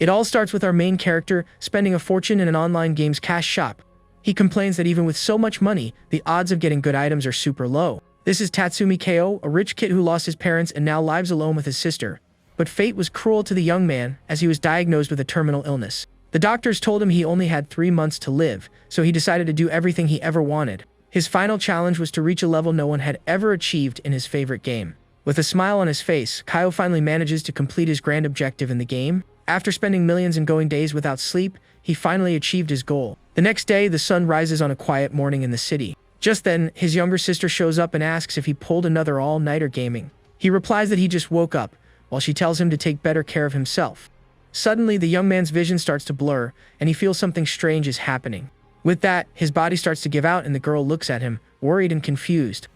It all starts with our main character spending a fortune in an online games cash shop. He complains that even with so much money, the odds of getting good items are super low. This is Tatsumi Ko, a rich kid who lost his parents and now lives alone with his sister. But fate was cruel to the young man as he was diagnosed with a terminal illness. The doctors told him he only had 3 months to live, so he decided to do everything he ever wanted. His final challenge was to reach a level no one had ever achieved in his favorite game. With a smile on his face, Kyo finally manages to complete his grand objective in the game. After spending millions and going days without sleep, he finally achieved his goal. The next day, the sun rises on a quiet morning in the city. Just then, his younger sister shows up and asks if he pulled another all-nighter gaming. He replies that he just woke up, while she tells him to take better care of himself. Suddenly, the young man's vision starts to blur, and he feels something strange is happening. With that, his body starts to give out and the girl looks at him, worried and confused.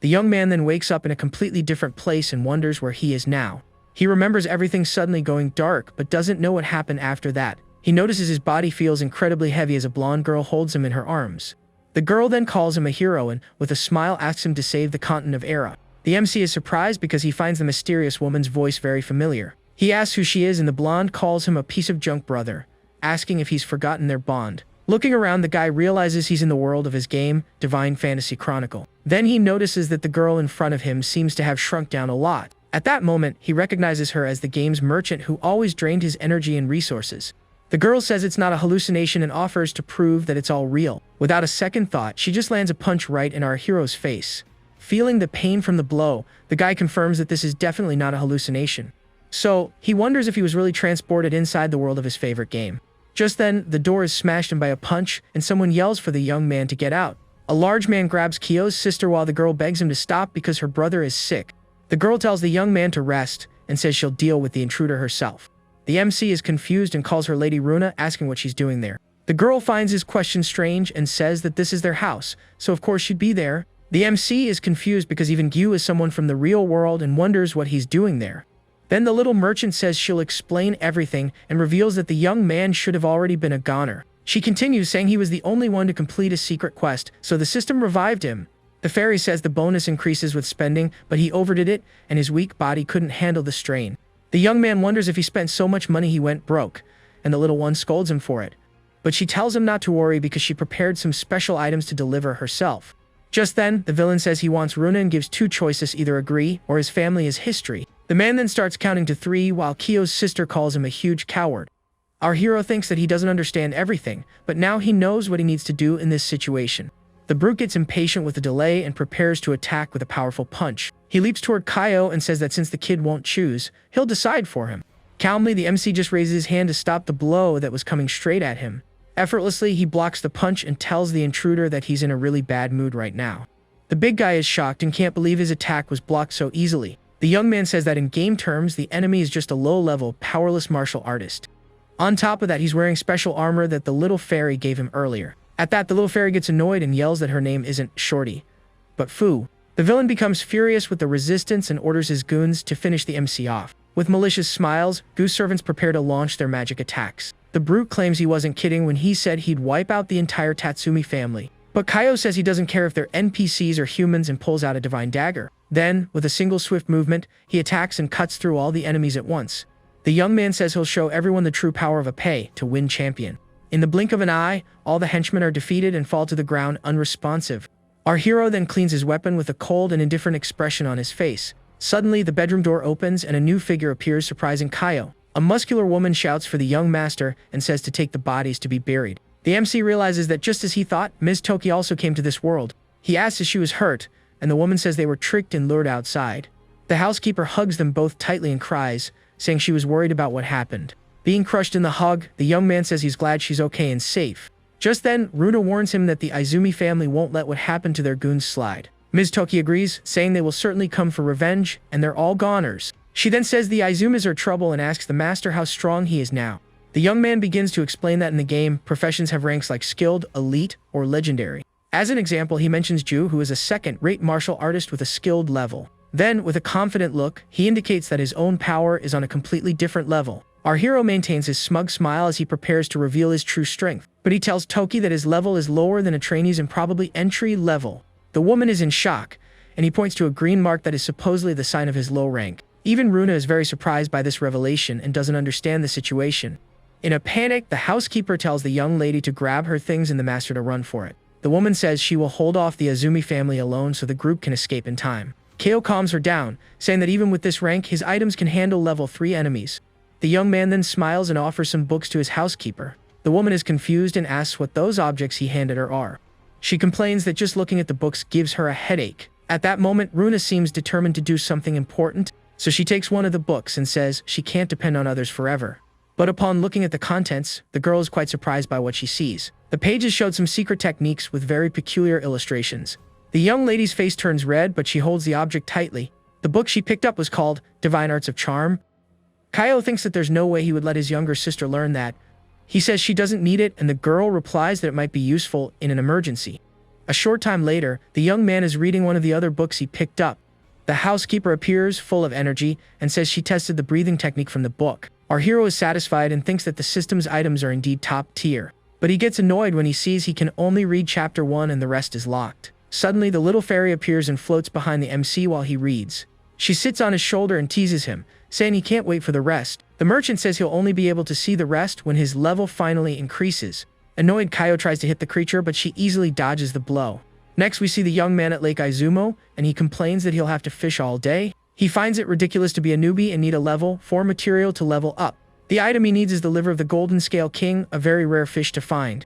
The young man then wakes up in a completely different place and wonders where he is now. He remembers everything suddenly going dark, but doesn't know what happened after that. He notices his body feels incredibly heavy as a blonde girl holds him in her arms. The girl then calls him a hero and, with a smile, asks him to save the continent of Era. The MC is surprised because he finds the mysterious woman's voice very familiar. He asks who she is and the blonde calls him a piece of junk brother, asking if he's forgotten their bond. Looking around, the guy realizes he's in the world of his game, Divine Fantasy Chronicle. Then he notices that the girl in front of him seems to have shrunk down a lot. At that moment, he recognizes her as the game's merchant who always drained his energy and resources. The girl says it's not a hallucination and offers to prove that it's all real. Without a second thought, she just lands a punch right in our hero's face. Feeling the pain from the blow, the guy confirms that this is definitely not a hallucination. So, he wonders if he was really transported inside the world of his favorite game. Just then, the door is smashed in by a punch, and someone yells for the young man to get out. A large man grabs Kyo's sister while the girl begs him to stop because her brother is sick. The girl tells the young man to rest and says she'll deal with the intruder herself. The MC is confused and calls her Lady Runa, asking what she's doing there. The girl finds his question strange and says that this is their house, so of course she'd be there. The MC is confused because even Gyu is someone from the real world and wonders what he's doing there. Then the little merchant says she'll explain everything and reveals that the young man should have already been a goner. She continues saying he was the only one to complete a secret quest, so the system revived him. The fairy says the bonus increases with spending, but he overdid it and his weak body couldn't handle the strain. The young man wonders if he spent so much money he went broke, and the little one scolds him for it. But she tells him not to worry because she prepared some special items to deliver herself. Just then, the villain says he wants Runa and gives 2 choices: either agree or his family is history. The man then starts counting to 3 while Kyo's sister calls him a huge coward. Our hero thinks that he doesn't understand everything, but now he knows what he needs to do in this situation. The brute gets impatient with the delay and prepares to attack with a powerful punch. He leaps toward Kyo and says that since the kid won't choose, he'll decide for him. Calmly, the MC just raises his hand to stop the blow that was coming straight at him. Effortlessly, he blocks the punch and tells the intruder that he's in a really bad mood right now. The big guy is shocked and can't believe his attack was blocked so easily. The young man says that in game terms, the enemy is just a low-level, powerless martial artist. On top of that, he's wearing special armor that the little fairy gave him earlier. At that, the little fairy gets annoyed and yells that her name isn't Shorty, but Fu. The villain becomes furious with the resistance and orders his goons to finish the MC off. With malicious smiles, Goose servants prepare to launch their magic attacks. The brute claims he wasn't kidding when he said he'd wipe out the entire Tatsumi family. But Kyo says he doesn't care if they're NPCs or humans and pulls out a divine dagger. Then, with a single swift movement, he attacks and cuts through all the enemies at once. The young man says he'll show everyone the true power of a pay to win champion. In the blink of an eye, all the henchmen are defeated and fall to the ground unresponsive. Our hero then cleans his weapon with a cold and indifferent expression on his face. Suddenly, the bedroom door opens and a new figure appears, surprising Kyo. A muscular woman shouts for the young master and says to take the bodies to be buried. The MC realizes that just as he thought, Ms. Toki also came to this world. He asks if she was hurt, and the woman says they were tricked and lured outside. The housekeeper hugs them both tightly and cries, saying she was worried about what happened. Being crushed in the hug, the young man says he's glad she's okay and safe. Just then, Runa warns him that the Izumi family won't let what happened to their goons slide. Ms. Toki agrees, saying they will certainly come for revenge, and they're all goners. She then says the Izumis are trouble and asks the master how strong he is now. The young man begins to explain that in the game, professions have ranks like skilled, elite, or legendary. As an example, he mentions Ju, who is a second-rate martial artist with a skilled level. Then, with a confident look, he indicates that his own power is on a completely different level. Our hero maintains his smug smile as he prepares to reveal his true strength, but he tells Toki that his level is lower than a trainee's and probably entry level. The woman is in shock, and he points to a green mark that is supposedly the sign of his low rank. Even Runa is very surprised by this revelation and doesn't understand the situation. In a panic, the housekeeper tells the young lady to grab her things and the master to run for it. The woman says she will hold off the Azumi family alone so the group can escape in time. Keo calms her down, saying that even with this rank, his items can handle level 3 enemies. The young man then smiles and offers some books to his housekeeper. The woman is confused and asks what those objects he handed her are. She complains that just looking at the books gives her a headache. At that moment, Runa seems determined to do something important, so she takes one of the books and says she can't depend on others forever. But upon looking at the contents, the girl is quite surprised by what she sees. The pages showed some secret techniques with very peculiar illustrations. The young lady's face turns red, but she holds the object tightly. The book she picked up was called Divine Arts of Charm. Kaio thinks that there's no way he would let his younger sister learn that. He says she doesn't need it, and the girl replies that it might be useful in an emergency. A short time later, the young man is reading one of the other books he picked up. The housekeeper appears full of energy and says she tested the breathing technique from the book. Our hero is satisfied and thinks that the system's items are indeed top tier. But he gets annoyed when he sees he can only read chapter 1 and the rest is locked. Suddenly, the little fairy appears and floats behind the MC while he reads. She sits on his shoulder and teases him, saying he can't wait for the rest. The merchant says he'll only be able to see the rest when his level finally increases. Annoyed, Kaio tries to hit the creature, but she easily dodges the blow. Next, we see the young man at Lake Izumo, and he complains that he'll have to fish all day. He finds it ridiculous to be a newbie and need a level 4 material to level up. The item he needs is the liver of the Golden Scale King, a very rare fish to find.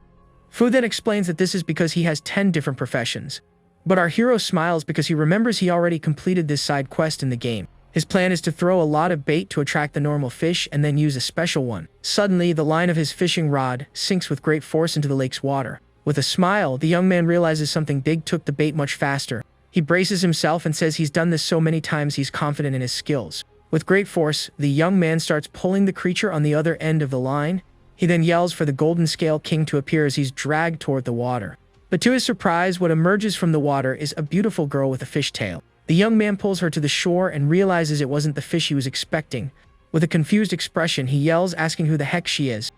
Fu then explains that this is because he has 10 different professions. But our hero smiles because he remembers he already completed this side quest in the game. His plan is to throw a lot of bait to attract the normal fish and then use a special one. Suddenly, the line of his fishing rod sinks with great force into the lake's water. With a smile, the young man realizes something big took the bait much faster. He braces himself and says he's done this so many times he's confident in his skills. With great force, the young man starts pulling the creature on the other end of the line. He then yells for the Golden Scale King to appear as he's dragged toward the water. But to his surprise, what emerges from the water is a beautiful girl with a fishtail. The young man pulls her to the shore and realizes it wasn't the fish he was expecting. With a confused expression, he yells, asking who the heck she is.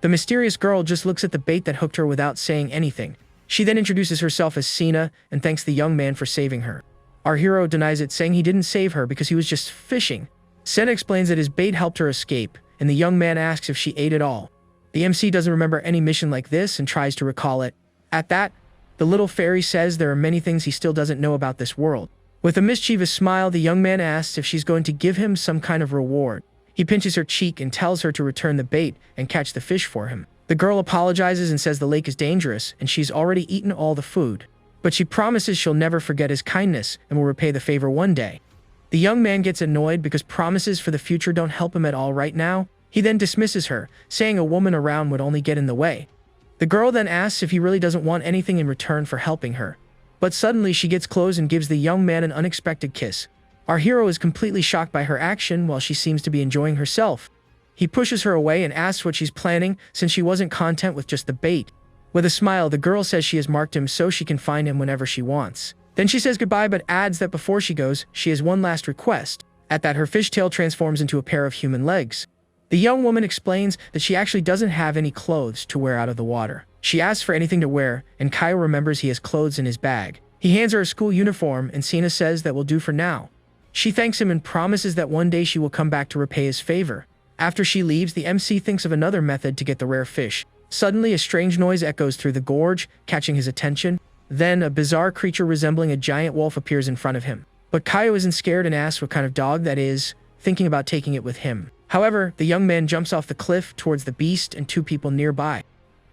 The mysterious girl just looks at the bait that hooked her without saying anything. She then introduces herself as Sina and thanks the young man for saving her. Our hero denies it, saying he didn't save her because he was just fishing. Sena explains that his bait helped her escape, and the young man asks if she ate it all. The MC doesn't remember any mission like this and tries to recall it. At that, the little fairy says there are many things he still doesn't know about this world. With a mischievous smile, the young man asks if she's going to give him some kind of reward. He pinches her cheek and tells her to return the bait and catch the fish for him. The girl apologizes and says the lake is dangerous and she's already eaten all the food. But she promises she'll never forget his kindness and will repay the favor one day. The young man gets annoyed because promises for the future don't help him at all right now. He then dismisses her, saying a woman around would only get in the way. The girl then asks if he really doesn't want anything in return for helping her. But suddenly she gets close and gives the young man an unexpected kiss. Our hero is completely shocked by her action while she seems to be enjoying herself. He pushes her away and asks what she's planning since she wasn't content with just the bait. With a smile, the girl says she has marked him so she can find him whenever she wants. Then she says goodbye but adds that before she goes, she has one last request. At that, her fishtail transforms into a pair of human legs. The young woman explains that she actually doesn't have any clothes to wear out of the water. She asks for anything to wear, and Kaio remembers he has clothes in his bag. He hands her a school uniform, and Sina says that will do for now. She thanks him and promises that one day she will come back to repay his favor. After she leaves, the MC thinks of another method to get the rare fish. Suddenly, a strange noise echoes through the gorge, catching his attention. Then, a bizarre creature resembling a giant wolf appears in front of him. But Kaio isn't scared and asks what kind of dog that is, thinking about taking it with him. However, the young man jumps off the cliff towards the beast and two people nearby.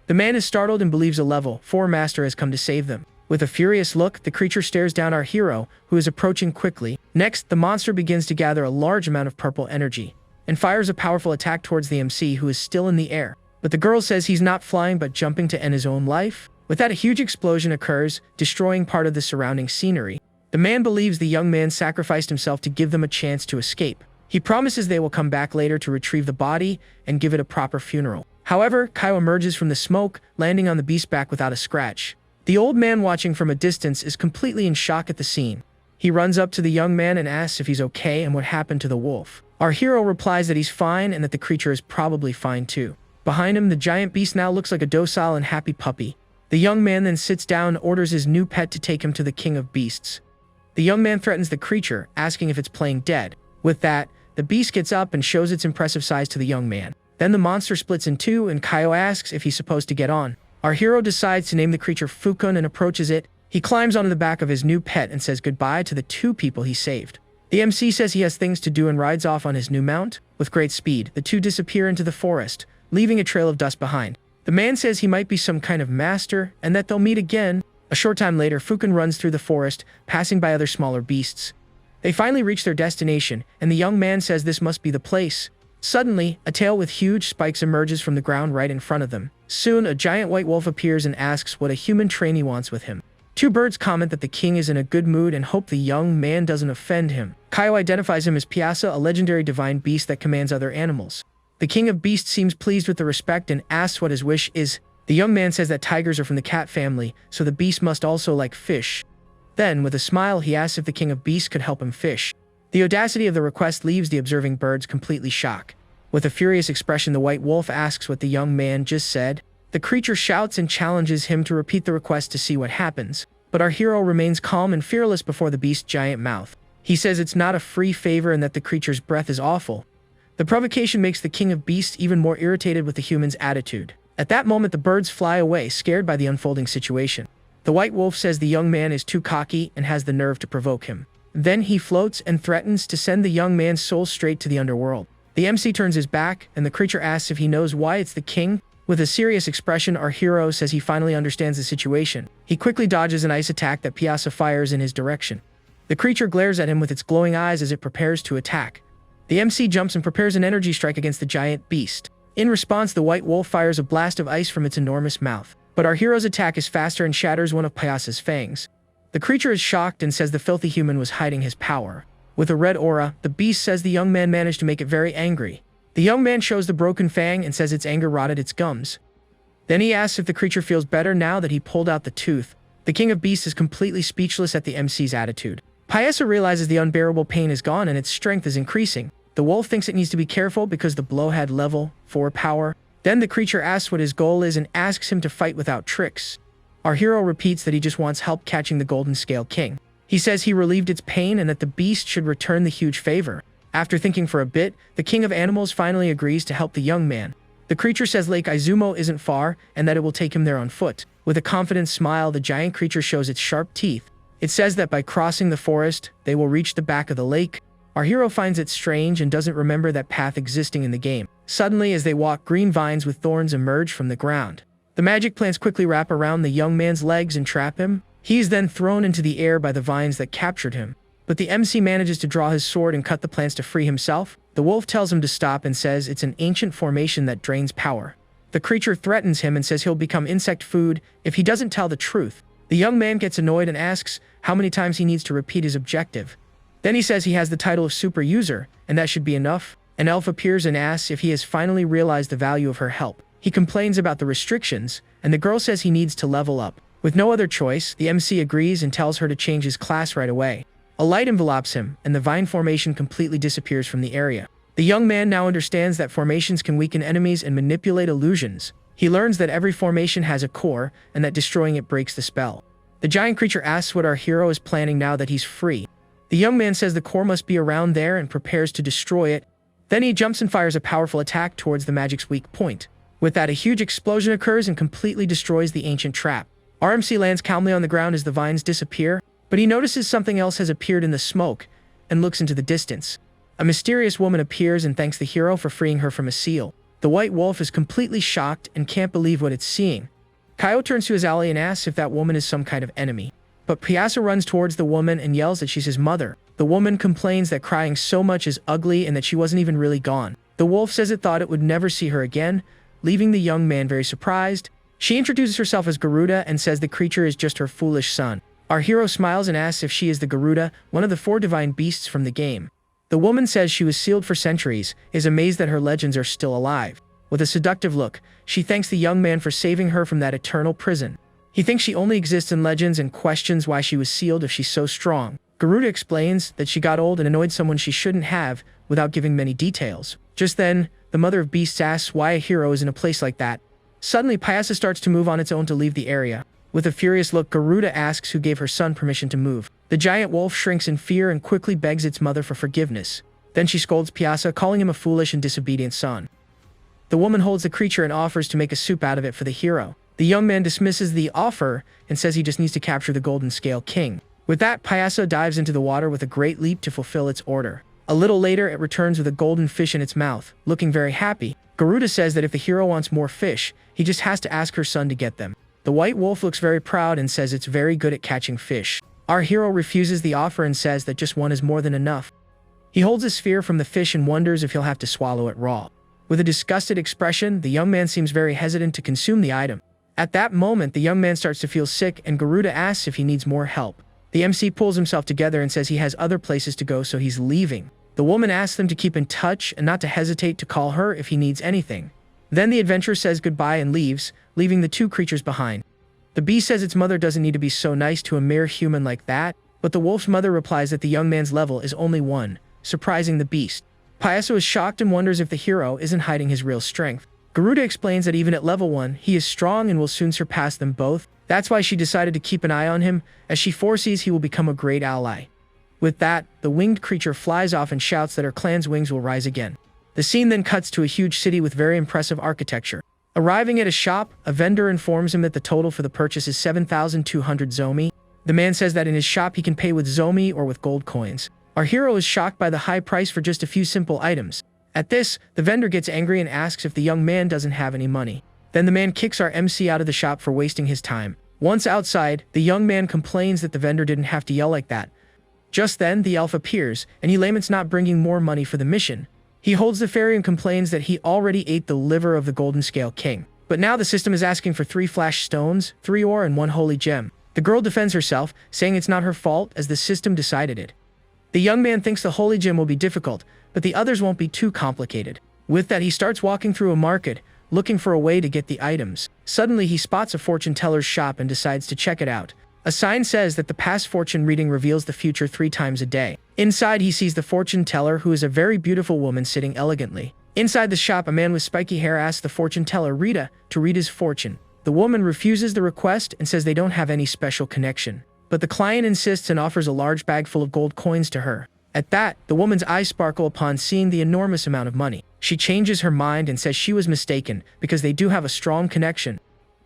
The man is startled and believes a level 4 master has come to save them. With a furious look, the creature stares down our hero, who is approaching quickly. Next, the monster begins to gather a large amount of purple energy, and fires a powerful attack towards the MC, who is still in the air. But the girl says he's not flying but jumping to end his own life. With that, a huge explosion occurs, destroying part of the surrounding scenery. The man believes the young man sacrificed himself to give them a chance to escape. He promises they will come back later to retrieve the body and give it a proper funeral. However, Kaio emerges from the smoke, landing on the beast's back without a scratch. The old man, watching from a distance, is completely in shock at the scene. He runs up to the young man and asks if he's okay and what happened to the wolf. Our hero replies that he's fine and that the creature is probably fine too. Behind him, the giant beast now looks like a docile and happy puppy. The young man then sits down and orders his new pet to take him to the king of beasts. The young man threatens the creature, asking if it's playing dead. With that, the beast gets up and shows its impressive size to the young man. Then the monster splits in two and Kaio asks if he's supposed to get on. Our hero decides to name the creature Fukun and approaches it. He climbs onto the back of his new pet and says goodbye to the two people he saved. The MC says he has things to do and rides off on his new mount. With great speed, the two disappear into the forest, leaving a trail of dust behind. The man says he might be some kind of master and that they'll meet again. A short time later, Fukun runs through the forest, passing by other smaller beasts. They finally reach their destination, and the young man says this must be the place. Suddenly, a tail with huge spikes emerges from the ground right in front of them. Soon, a giant white wolf appears and asks what a human trainee wants with him. Two birds comment that the king is in a good mood and hope the young man doesn't offend him. Kaio identifies him as Piasa, a legendary divine beast that commands other animals. The king of beasts seems pleased with the respect and asks what his wish is. The young man says that tigers are from the cat family, so the beast must also like fish. Then, with a smile, he asks if the king of beasts could help him fish. The audacity of the request leaves the observing birds completely shocked. With a furious expression, the white wolf asks what the young man just said. The creature shouts and challenges him to repeat the request to see what happens. But our hero remains calm and fearless before the beast's giant mouth. He says it's not a free favor and that the creature's breath is awful. The provocation makes the king of beasts even more irritated with the human's attitude. At that moment, the birds fly away, scared by the unfolding situation. The white wolf says the young man is too cocky and has the nerve to provoke him. Then he floats and threatens to send the young man's soul straight to the underworld. The MC turns his back, and the creature asks if he knows why it's the king. With a serious expression, our hero says he finally understands the situation. He quickly dodges an ice attack that Piasa fires in his direction. The creature glares at him with its glowing eyes as it prepares to attack. The MC jumps and prepares an energy strike against the giant beast. In response, the white wolf fires a blast of ice from its enormous mouth. But our hero's attack is faster and shatters one of Piasa's fangs. The creature is shocked and says the filthy human was hiding his power. With a red aura, the beast says the young man managed to make it very angry. The young man shows the broken fang and says its anger rotted its gums. Then he asks if the creature feels better now that he pulled out the tooth. The king of beasts is completely speechless at the MC's attitude. Piasa realizes the unbearable pain is gone and its strength is increasing. The wolf thinks it needs to be careful because the blow had level 4 power. Then the creature asks what his goal is and asks him to fight without tricks. Our hero repeats that he just wants help catching the Golden Scale King. He says he relieved its pain and that the beast should return the huge favor. After thinking for a bit, the king of animals finally agrees to help the young man. The creature says Lake Izumo isn't far and that it will take him there on foot. With a confident smile, the giant creature shows its sharp teeth. It says that by crossing the forest, they will reach the back of the lake. Our hero finds it strange and doesn't remember that path existing in the game. Suddenly, as they walk, green vines with thorns emerge from the ground. The magic plants quickly wrap around the young man's legs and trap him. He is then thrown into the air by the vines that captured him. But the MC manages to draw his sword and cut the plants to free himself. The wolf tells him to stop and says it's an ancient formation that drains power. The creature threatens him and says he'll become insect food if he doesn't tell the truth. The young man gets annoyed and asks how many times he needs to repeat his objective. Then he says he has the title of super user, and that should be enough. An elf appears and asks if he has finally realized the value of her help. He complains about the restrictions, and the girl says he needs to level up. With no other choice, the MC agrees and tells her to change his class right away. A light envelopes him, and the vine formation completely disappears from the area. The young man now understands that formations can weaken enemies and manipulate illusions. He learns that every formation has a core, and that destroying it breaks the spell. The giant creature asks what our hero is planning now that he's free. The young man says the core must be around there and prepares to destroy it. Then he jumps and fires a powerful attack towards the magic's weak point. With that, a huge explosion occurs and completely destroys the ancient trap. RMC lands calmly on the ground as the vines disappear, but he notices something else has appeared in the smoke and looks into the distance. A mysterious woman appears and thanks the hero for freeing her from a seal. The white wolf is completely shocked and can't believe what it's seeing. Kaio turns to his ally and asks if that woman is some kind of enemy. But Piasa runs towards the woman and yells that she's his mother. The woman complains that crying so much is ugly and that she wasn't even really gone. The wolf says it thought it would never see her again, leaving the young man very surprised. She introduces herself as Garuda and says the creature is just her foolish son. Our hero smiles and asks if she is the Garuda, one of the 4 divine beasts from the game. The woman says she was sealed for centuries, is amazed that her legends are still alive. With a seductive look, she thanks the young man for saving her from that eternal prison. He thinks she only exists in legends and questions why she was sealed if she's so strong. Garuda explains that she got old and annoyed someone she shouldn't have, without giving many details. Just then, the mother of beasts asks why a hero is in a place like that. Suddenly, Piasa starts to move on its own to leave the area. With a furious look, Garuda asks who gave her son permission to move. The giant wolf shrinks in fear and quickly begs its mother for forgiveness. Then she scolds Piazza, calling him a foolish and disobedient son. The woman holds the creature and offers to make a soup out of it for the hero. The young man dismisses the offer and says he just needs to capture the Golden Scale King. With that, Piazza dives into the water with a great leap to fulfill its order. A little later, it returns with a golden fish in its mouth, looking very happy. Garuda says that if the hero wants more fish, he just has to ask her son to get them. The white wolf looks very proud and says it's very good at catching fish. Our hero refuses the offer and says that just one is more than enough. He holds a sphere from the fish and wonders if he'll have to swallow it raw. With a disgusted expression, the young man seems very hesitant to consume the item. At that moment, the young man starts to feel sick and Garuda asks if he needs more help. The MC pulls himself together and says he has other places to go, so he's leaving. The woman asks them to keep in touch and not to hesitate to call her if he needs anything. Then the adventurer says goodbye and leaves, leaving the two creatures behind. The bee says its mother doesn't need to be so nice to a mere human like that, but the wolf's mother replies that the young man's level is only 1, surprising the beast. Piazza is shocked and wonders if the hero isn't hiding his real strength. Garuda explains that even at level 1, he is strong and will soon surpass them both. That's why she decided to keep an eye on him, as she foresees he will become a great ally. With that, the winged creature flies off and shouts that her clan's wings will rise again. The scene then cuts to a huge city with very impressive architecture. Arriving at a shop, a vendor informs him that the total for the purchase is 7,200 zomi. The man says that in his shop he can pay with zomi or with gold coins. Our hero is shocked by the high price for just a few simple items. At this, the vendor gets angry and asks if the young man doesn't have any money. Then the man kicks our MC out of the shop for wasting his time. Once outside, the young man complains that the vendor didn't have to yell like that. Just then, the elf appears, and he laments not bringing more money for the mission. He holds the fairy and complains that he already ate the liver of the Golden Scale King. But now the system is asking for 3 flash stones, 3 ore, and 1 holy gem. The girl defends herself, saying it's not her fault as the system decided it. The young man thinks the holy gem will be difficult, but the others won't be too complicated. With that, he starts walking through a market, looking for a way to get the items. Suddenly, he spots a fortune teller's shop and decides to check it out. A sign says that the past fortune reading reveals the future 3 times a day. Inside, he sees the fortune teller, who is a very beautiful woman sitting elegantly. Inside the shop, a man with spiky hair asks the fortune teller, Rita, to read his fortune. The woman refuses the request and says they don't have any special connection. But the client insists and offers a large bag full of gold coins to her. At that, the woman's eyes sparkle upon seeing the enormous amount of money. She changes her mind and says she was mistaken because they do have a strong connection.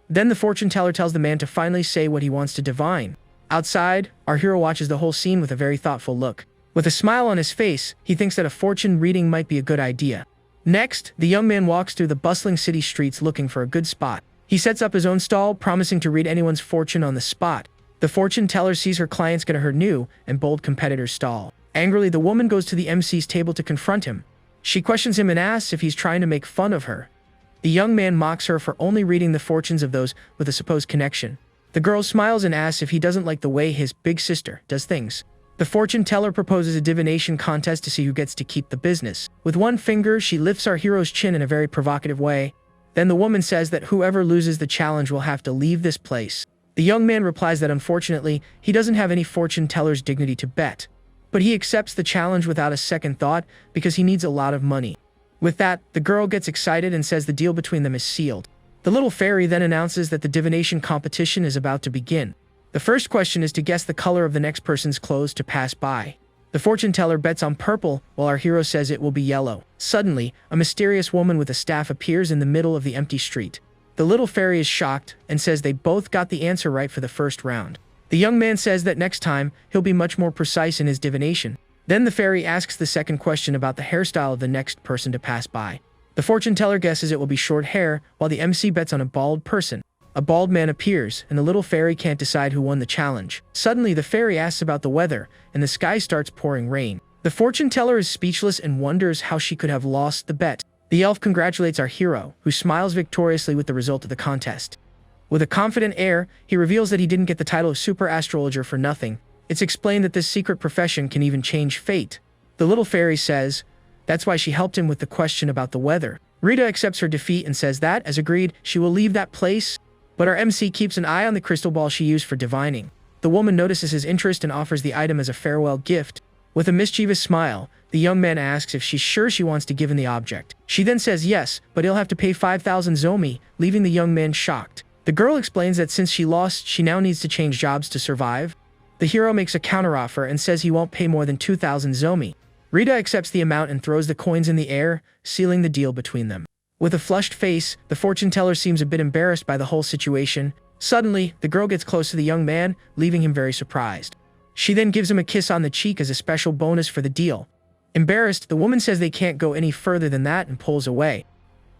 Then the fortune teller tells the man to finally say what he wants to divine. Outside, our hero watches the whole scene with a very thoughtful look. With a smile on his face, he thinks that a fortune reading might be a good idea. Next, the young man walks through the bustling city streets looking for a good spot. He sets up his own stall, promising to read anyone's fortune on the spot. The fortune teller sees her clients get her new and bold competitor's stall. Angrily, the woman goes to the MC's table to confront him. She questions him and asks if he's trying to make fun of her. The young man mocks her for only reading the fortunes of those with a supposed connection. The girl smiles and asks if he doesn't like the way his big sister does things. The fortune teller proposes a divination contest to see who gets to keep the business. With one finger, she lifts our hero's chin in a very provocative way. Then the woman says that whoever loses the challenge will have to leave this place. The young man replies that unfortunately, he doesn't have any fortune teller's dignity to bet. But he accepts the challenge without a second thought because he needs a lot of money. With that, the girl gets excited and says the deal between them is sealed. The little fairy then announces that the divination competition is about to begin. The first question is to guess the color of the next person's clothes to pass by. The fortune teller bets on purple, while our hero says it will be yellow. Suddenly, a mysterious woman with a staff appears in the middle of the empty street. The little fairy is shocked and says they both got the answer right for the first round. The young man says that next time, he'll be much more precise in his divination. Then the fairy asks the second question about the hairstyle of the next person to pass by. The fortune teller guesses it will be short hair, while the MC bets on a bald person. A bald man appears, and the little fairy can't decide who won the challenge. Suddenly, the fairy asks about the weather, and the sky starts pouring rain. The fortune teller is speechless and wonders how she could have lost the bet. The elf congratulates our hero, who smiles victoriously with the result of the contest. With a confident air, he reveals that he didn't get the title of super astrologer for nothing. It's explained that this secret profession can even change fate. The little fairy says that's why she helped him with the question about the weather. Rita accepts her defeat and says that, as agreed, she will leave that place. But our MC keeps an eye on the crystal ball she used for divining. The woman notices his interest and offers the item as a farewell gift. With a mischievous smile, the young man asks if she's sure she wants to give him the object. She then says yes, but he'll have to pay 5,000 zomi, leaving the young man shocked. The girl explains that since she lost, she now needs to change jobs to survive. The hero makes a counteroffer and says he won't pay more than 2,000 zomi. Rita accepts the amount and throws the coins in the air, sealing the deal between them. With a flushed face, the fortune teller seems a bit embarrassed by the whole situation. Suddenly, the girl gets close to the young man, leaving him very surprised. She then gives him a kiss on the cheek as a special bonus for the deal. Embarrassed, the woman says they can't go any further than that and pulls away.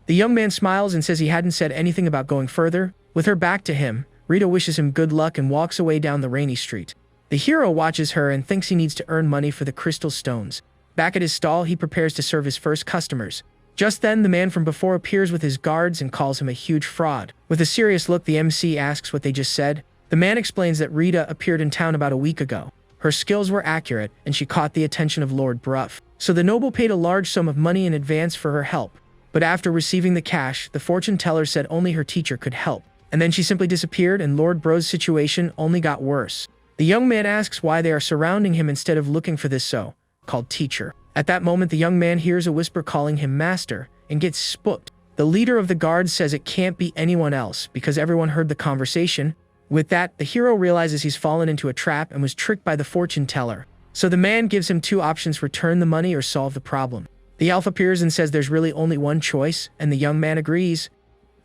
The young man smiles and says he hadn't said anything about going further. With her back to him, Rita wishes him good luck and walks away down the rainy street. The hero watches her and thinks he needs to earn money for the crystal stones. Back at his stall, he prepares to serve his first customers. Just then, the man from before appears with his guards and calls him a huge fraud. With a serious look, the MC asks what they just said. The man explains that Rita appeared in town about a week ago. Her skills were accurate, and she caught the attention of Lord Bruff. So the noble paid a large sum of money in advance for her help. But after receiving the cash, the fortune teller said only her teacher could help. And then she simply disappeared, and Lord Bro's situation only got worse. The young man asks why they are surrounding him instead of looking for this so-called teacher. At that moment, the young man hears a whisper calling him master and gets spooked. The leader of the guards says it can't be anyone else because everyone heard the conversation. With that, the hero realizes he's fallen into a trap and was tricked by the fortune teller. So the man gives him two options: return the money or solve the problem. The elf appears and says there's really only one choice, and the young man agrees.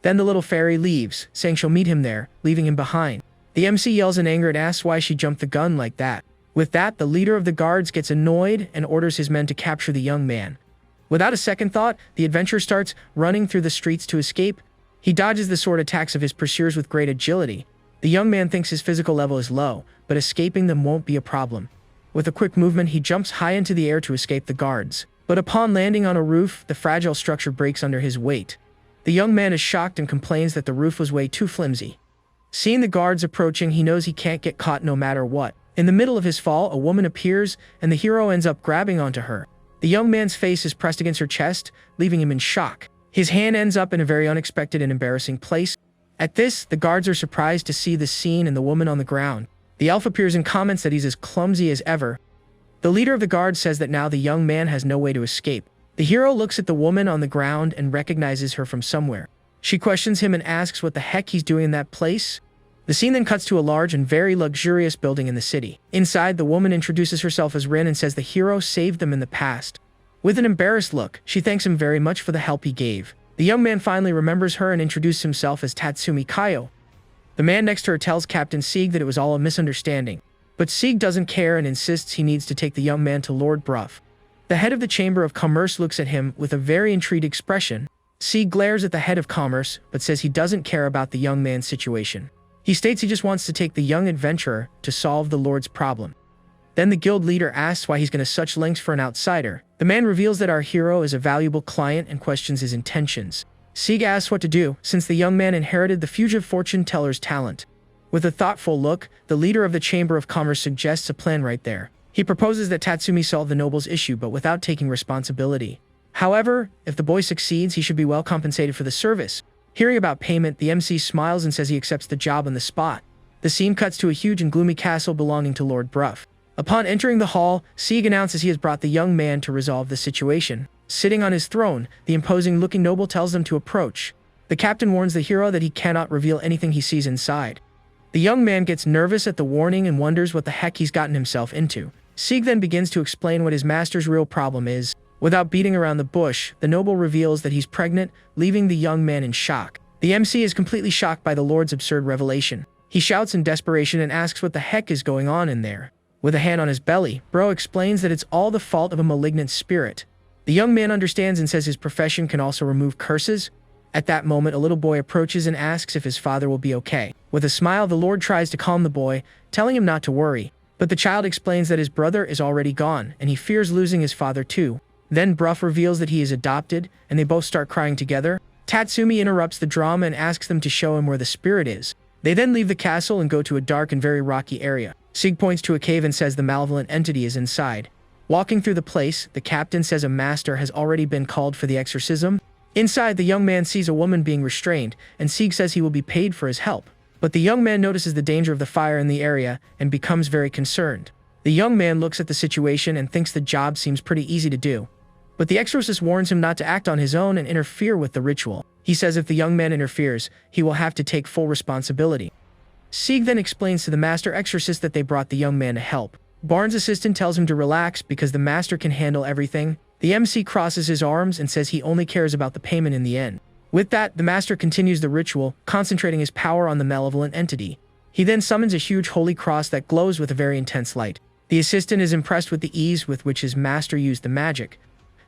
Then the little fairy leaves, saying she'll meet him there, leaving him behind. The MC yells in anger and asks why she jumped the gun like that. With that, the leader of the guards gets annoyed and orders his men to capture the young man. Without a second thought, the adventurer starts running through the streets to escape. He dodges the sword attacks of his pursuers with great agility. The young man thinks his physical level is low, but escaping them won't be a problem. With a quick movement, he jumps high into the air to escape the guards. But upon landing on a roof, the fragile structure breaks under his weight. The young man is shocked and complains that the roof was way too flimsy. Seeing the guards approaching, he knows he can't get caught no matter what. In the middle of his fall, a woman appears, and the hero ends up grabbing onto her. The young man's face is pressed against her chest, leaving him in shock. His hand ends up in a very unexpected and embarrassing place. At this, the guards are surprised to see the scene and the woman on the ground. The elf appears and comments that he's as clumsy as ever. The leader of the guard says that now the young man has no way to escape. The hero looks at the woman on the ground and recognizes her from somewhere. She questions him and asks what the heck he's doing in that place. The scene then cuts to a large and very luxurious building in the city. Inside, the woman introduces herself as Rin and says the hero saved them in the past. With an embarrassed look, she thanks him very much for the help he gave. The young man finally remembers her and introduces himself as Tatsumi Kaio. The man next to her tells Captain Sieg that it was all a misunderstanding. But Sieg doesn't care and insists he needs to take the young man to Lord Bruff. The head of the Chamber of Commerce looks at him with a very intrigued expression. Sieg glares at the head of commerce, but says he doesn't care about the young man's situation. He states he just wants to take the young adventurer to solve the Lord's problem. Then the guild leader asks why he's going to such lengths for an outsider. The man reveals that our hero is a valuable client and questions his intentions. Sieg asks what to do, since the young man inherited the fugitive fortune teller's talent. With a thoughtful look, the leader of the Chamber of Commerce suggests a plan right there. He proposes that Tatsumi solve the noble's issue, but without taking responsibility. However, if the boy succeeds, he should be well compensated for the service. Hearing about payment, the MC smiles and says he accepts the job on the spot. The scene cuts to a huge and gloomy castle belonging to Lord Bruff. Upon entering the hall, Sieg announces he has brought the young man to resolve the situation. Sitting on his throne, the imposing-looking noble tells them to approach. The captain warns the hero that he cannot reveal anything he sees inside. The young man gets nervous at the warning and wonders what the heck he's gotten himself into. Sieg then begins to explain what his master's real problem is. Without beating around the bush, the noble reveals that he's pregnant, leaving the young man in shock. The MC is completely shocked by the Lord's absurd revelation. He shouts in desperation and asks what the heck is going on in there. With a hand on his belly, Bro explains that it's all the fault of a malignant spirit. The young man understands and says his profession can also remove curses. At that moment, a little boy approaches and asks if his father will be okay. With a smile, the Lord tries to calm the boy, telling him not to worry. But the child explains that his brother is already gone, and he fears losing his father too. Then Bruff reveals that he is adopted, and they both start crying together. Tatsumi interrupts the drama and asks them to show him where the spirit is. They then leave the castle and go to a dark and very rocky area. Sieg points to a cave and says the malevolent entity is inside. Walking through the place, the captain says a master has already been called for the exorcism. Inside, the young man sees a woman being restrained, and Sieg says he will be paid for his help. But the young man notices the danger of the fire in the area and becomes very concerned. The young man looks at the situation and thinks the job seems pretty easy to do. But the exorcist warns him not to act on his own and interfere with the ritual. He says if the young man interferes, he will have to take full responsibility. Sieg then explains to the master exorcist that they brought the young man to help. Barnes' assistant tells him to relax because the master can handle everything. The MC crosses his arms and says he only cares about the payment in the end. With that, the master continues the ritual, concentrating his power on the malevolent entity. He then summons a huge holy cross that glows with a very intense light. The assistant is impressed with the ease with which his master used the magic.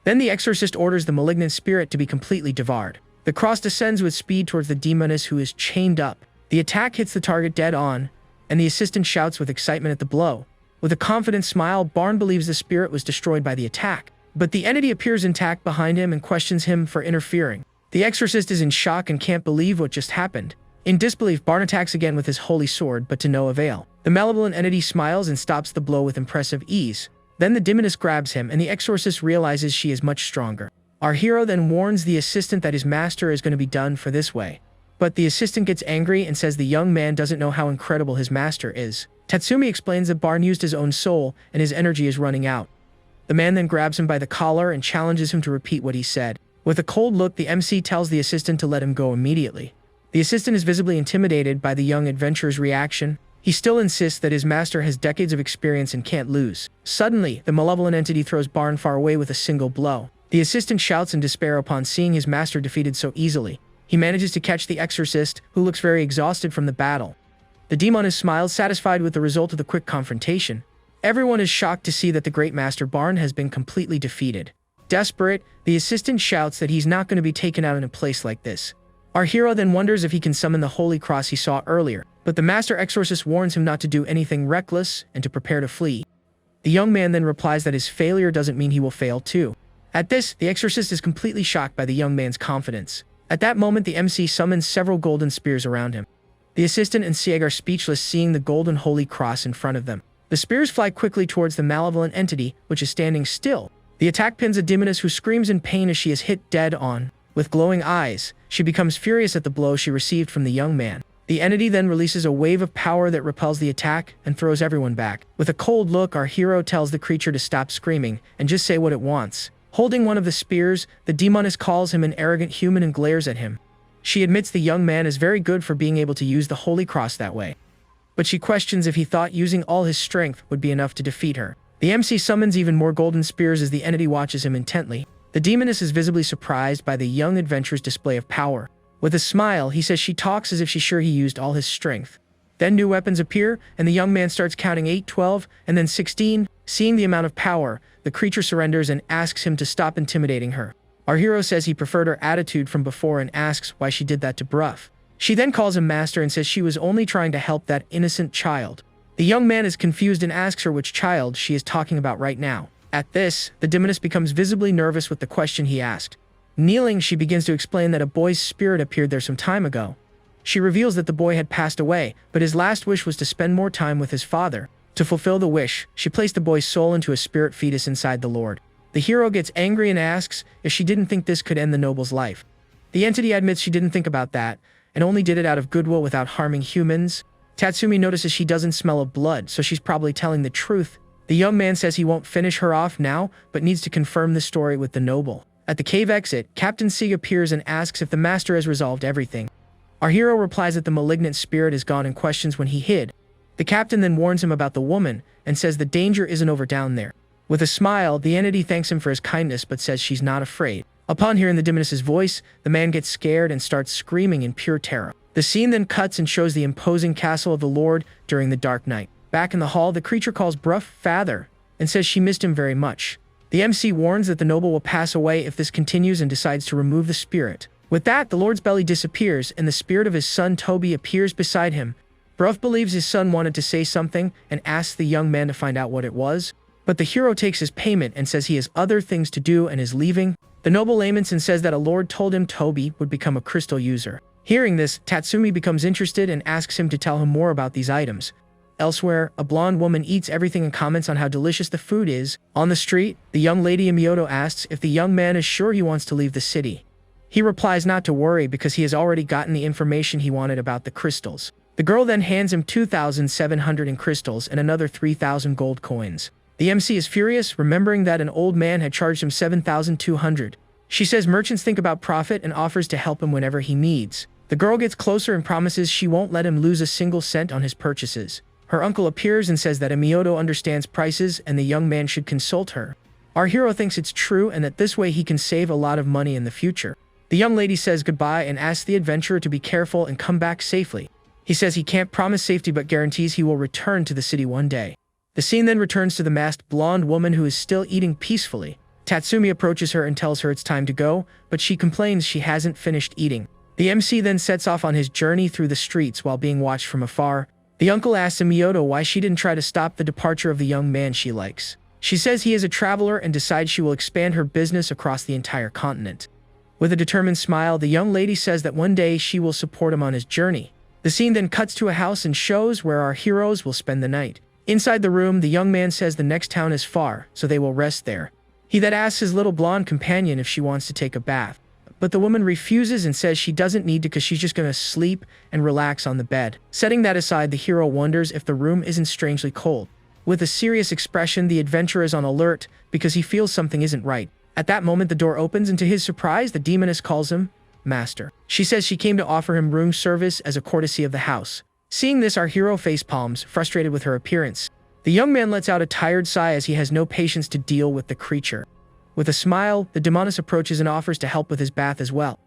Then the exorcist orders the malignant spirit to be completely devoured. The cross descends with speed towards the demoness who is chained up. The attack hits the target dead on, and the assistant shouts with excitement at the blow. With a confident smile, Barn believes the spirit was destroyed by the attack. But the entity appears intact behind him and questions him for interfering. The exorcist is in shock and can't believe what just happened. In disbelief, Barn attacks again with his holy sword, but to no avail. The malevolent entity smiles and stops the blow with impressive ease. Then the demoness grabs him, and the exorcist realizes she is much stronger. Our hero then warns the assistant that his master is going to be done for this way. But the assistant gets angry and says the young man doesn't know how incredible his master is. Tatsumi explains that Barn used his own soul, and his energy is running out. The man then grabs him by the collar and challenges him to repeat what he said. With a cold look, the MC tells the assistant to let him go immediately. The assistant is visibly intimidated by the young adventurer's reaction. He still insists that his master has decades of experience and can't lose. Suddenly, the malevolent entity throws Barn far away with a single blow. The assistant shouts in despair upon seeing his master defeated so easily. He manages to catch the exorcist, who looks very exhausted from the battle. The demoness smiles, satisfied with the result of the quick confrontation. Everyone is shocked to see that the great master Barn has been completely defeated. Desperate, the assistant shouts that he's not going to be taken out in a place like this. Our hero then wonders if he can summon the holy cross he saw earlier, but the master exorcist warns him not to do anything reckless and to prepare to flee. The young man then replies that his failure doesn't mean he will fail too. At this, the exorcist is completely shocked by the young man's confidence. At that moment, the MC summons several golden spears around him. The assistant and Sieg are speechless seeing the golden holy cross in front of them. The spears fly quickly towards the malevolent entity, which is standing still. The attack pins a demoness who screams in pain as she is hit dead on. With glowing eyes, she becomes furious at the blow she received from the young man. The entity then releases a wave of power that repels the attack and throws everyone back. With a cold look, our hero tells the creature to stop screaming and just say what it wants. Holding one of the spears, the demoness calls him an arrogant human and glares at him. She admits the young man is very good for being able to use the holy cross that way. But she questions if he thought using all his strength would be enough to defeat her. The MC summons even more golden spears as the entity watches him intently. The demoness is visibly surprised by the young adventurer's display of power. With a smile, he says she talks as if she's sure he used all his strength. Then new weapons appear, and the young man starts counting 8, 12, and then 16. Seeing the amount of power, the creature surrenders and asks him to stop intimidating her. Our hero says he preferred her attitude from before and asks why she did that to Bruff. She then calls him master and says she was only trying to help that innocent child. The young man is confused and asks her which child she is talking about right now. At this, the demoness becomes visibly nervous with the question he asked. Kneeling, she begins to explain that a boy's spirit appeared there some time ago. She reveals that the boy had passed away, but his last wish was to spend more time with his father. To fulfill the wish, she placed the boy's soul into a spirit fetus inside the Lord. The hero gets angry and asks if she didn't think this could end the noble's life. The entity admits she didn't think about that, and only did it out of goodwill without harming humans. Tatsumi notices she doesn't smell of blood, so she's probably telling the truth. The young man says he won't finish her off now, but needs to confirm the story with the noble. At the cave exit, Captain Sieg appears and asks if the master has resolved everything. Our hero replies that the malignant spirit is gone and questions when he hid. The captain then warns him about the woman and says the danger isn't over down there. With a smile, the entity thanks him for his kindness but says she's not afraid. Upon hearing the demoness's voice, the man gets scared and starts screaming in pure terror. The scene then cuts and shows the imposing castle of the Lord during the dark night. Back in the hall, the creature calls Bruff father and says she missed him very much. The MC warns that the noble will pass away if this continues and decides to remove the spirit. With that, the Lord's belly disappears and the spirit of his son Toby appears beside him. Bruff believes his son wanted to say something and asks the young man to find out what it was. But the hero takes his payment and says he has other things to do and is leaving. The noble laments and says that a lord told him Toby would become a crystal user. Hearing this, Tatsumi becomes interested and asks him to tell him more about these items. Elsewhere, a blonde woman eats everything and comments on how delicious the food is. On the street, the young lady Miyoto asks if the young man is sure he wants to leave the city. He replies not to worry because he has already gotten the information he wanted about the crystals. The girl then hands him 2,700 in crystals and another 3,000 gold coins. The MC is furious, remembering that an old man had charged him 7,200. She says merchants think about profit and offers to help him whenever he needs. The girl gets closer and promises she won't let him lose a single cent on his purchases. Her uncle appears and says that Amioto understands prices and the young man should consult her. Our hero thinks it's true and that this way he can save a lot of money in the future. The young lady says goodbye and asks the adventurer to be careful and come back safely. He says he can't promise safety but guarantees he will return to the city one day. The scene then returns to the masked blonde woman who is still eating peacefully. Tatsumi approaches her and tells her it's time to go, but she complains she hasn't finished eating. The MC then sets off on his journey through the streets while being watched from afar. The uncle asks Amioto why she didn't try to stop the departure of the young man she likes. She says he is a traveler and decides she will expand her business across the entire continent. With a determined smile, the young lady says that one day she will support him on his journey. The scene then cuts to a house and shows where our heroes will spend the night. Inside the room, the young man says the next town is far, so they will rest there. He then asks his little blonde companion if she wants to take a bath. But the woman refuses and says she doesn't need to because she's just going to sleep and relax on the bed. Setting that aside, the hero wonders if the room isn't strangely cold. With a serious expression, the adventurer is on alert because he feels something isn't right. At that moment, the door opens and to his surprise, the demoness calls him Master. She says she came to offer him room service as a courtesy of the house. Seeing this, our hero facepalms, frustrated with her appearance. The young man lets out a tired sigh as he has no patience to deal with the creature. With a smile, the demoness approaches and offers to help with his bath as well.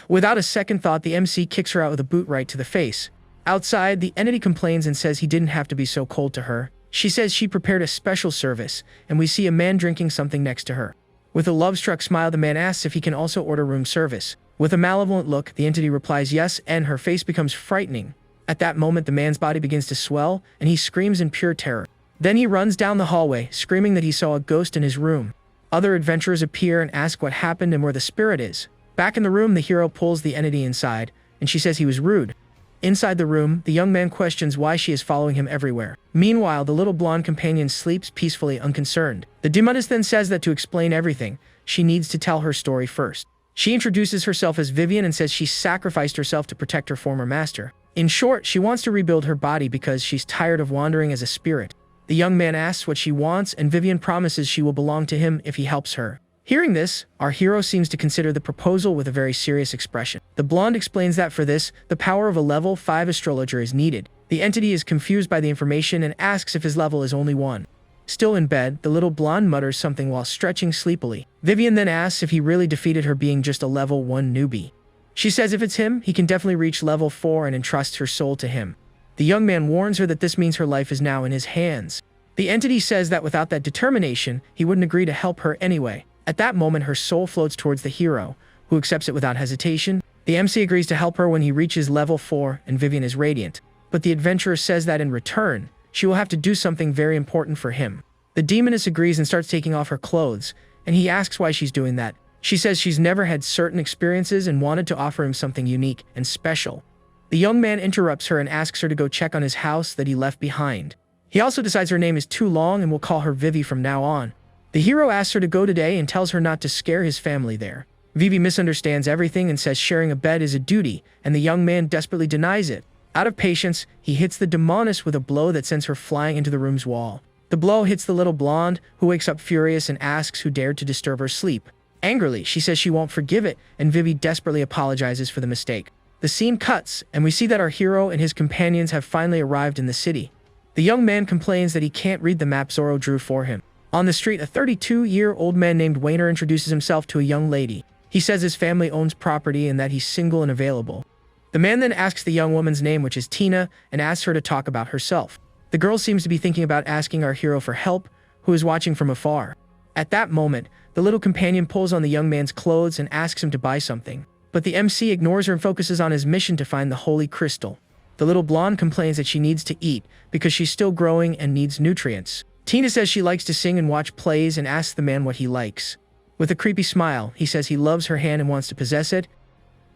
Without a second thought, the MC kicks her out with a boot right to the face. Outside, the entity complains and says he didn't have to be so cold to her. She says she prepared a special service, and we see a man drinking something next to her. With a love-struck smile, the man asks if he can also order room service. With a malevolent look, the entity replies yes, and her face becomes frightening. At that moment, the man's body begins to swell, and he screams in pure terror. Then he runs down the hallway, screaming that he saw a ghost in his room. Other adventurers appear and ask what happened and where the spirit is. Back in the room, the hero pulls the entity inside, and she says he was rude. Inside the room, the young man questions why she is following him everywhere. Meanwhile, the little blonde companion sleeps peacefully, unconcerned. The demoness then says that to explain everything, she needs to tell her story first. She introduces herself as Vivian and says she sacrificed herself to protect her former master. In short, she wants to rebuild her body because she's tired of wandering as a spirit. The young man asks what she wants, and Vivian promises she will belong to him if he helps her. Hearing this, our hero seems to consider the proposal with a very serious expression. The blonde explains that for this, the power of a level 5 astrologer is needed. The entity is confused by the information and asks if his level is only 1. Still in bed, the little blonde mutters something while stretching sleepily. Vivian then asks if he really defeated her being just a level 1 newbie. She says if it's him, he can definitely reach level 4 and entrusts her soul to him. The young man warns her that this means her life is now in his hands. The entity says that without that determination, he wouldn't agree to help her anyway. At that moment, her soul floats towards the hero, who accepts it without hesitation. The MC agrees to help her when he reaches level 4 and Vivian is radiant. But the adventurer says that in return, she will have to do something very important for him. The demoness agrees and starts taking off her clothes, and he asks why she's doing that. She says she's never had certain experiences and wanted to offer him something unique and special. The young man interrupts her and asks her to go check on his house that he left behind. He also decides her name is too long and will call her Vivi from now on. The hero asks her to go today and tells her not to scare his family there. Vivi misunderstands everything and says sharing a bed is a duty, and the young man desperately denies it. Out of patience, he hits the demoness with a blow that sends her flying into the room's wall. The blow hits the little blonde, who wakes up furious and asks who dared to disturb her sleep. Angrily, she says she won't forgive it, and Vivi desperately apologizes for the mistake. The scene cuts, and we see that our hero and his companions have finally arrived in the city. The young man complains that he can't read the map Zoro drew for him. On the street, a 32-year-old man named Wayner introduces himself to a young lady. He says his family owns property and that he's single and available. The man then asks the young woman's name, which is Tina, and asks her to talk about herself. The girl seems to be thinking about asking our hero for help, who is watching from afar. At that moment, the little companion pulls on the young man's clothes and asks him to buy something. But the MC ignores her and focuses on his mission to find the holy crystal. The little blonde complains that she needs to eat because she's still growing and needs nutrients. Tina says she likes to sing and watch plays and asks the man what he likes. With a creepy smile, he says he loves her hand and wants to possess it.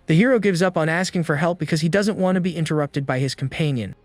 The hero gives up on asking for help because he doesn't want to be interrupted by his companion.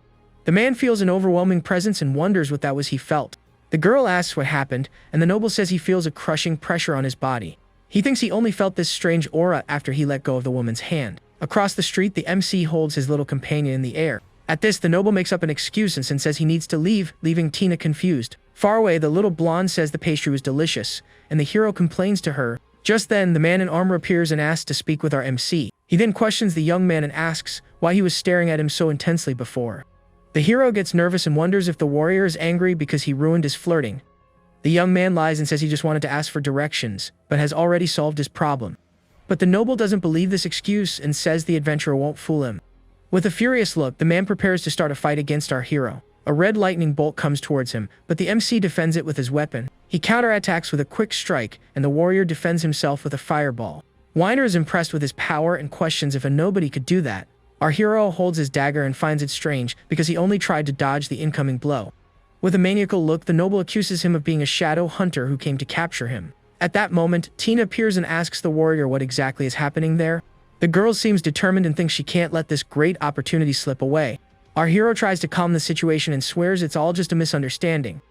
The man feels an overwhelming presence and wonders what that was he felt. The girl asks what happened, and the noble says he feels a crushing pressure on his body. He thinks he only felt this strange aura after he let go of the woman's hand. Across the street, the MC holds his little companion in the air. At this, the noble makes up an excuse and says he needs to leave, leaving Tina confused. Far away, the little blonde says the pastry was delicious, and the hero complains to her. Just then, the man in armor appears and asks to speak with our MC. He then questions the young man and asks why he was staring at him so intensely before. The hero gets nervous and wonders if the warrior is angry because he ruined his flirting. The young man lies and says he just wanted to ask for directions, but has already solved his problem. But the noble doesn't believe this excuse and says the adventurer won't fool him. With a furious look, the man prepares to start a fight against our hero. A red lightning bolt comes towards him, but the MC defends it with his weapon. He counterattacks with a quick strike, and the warrior defends himself with a fireball. Weiner is impressed with his power and questions if a nobody could do that. Our hero holds his dagger and finds it strange because he only tried to dodge the incoming blow. With a maniacal look, the noble accuses him of being a shadow hunter who came to capture him. At that moment, Tina appears and asks the warrior what exactly is happening there. The girl seems determined and thinks she can't let this great opportunity slip away. Our hero tries to calm the situation and swears it's all just a misunderstanding.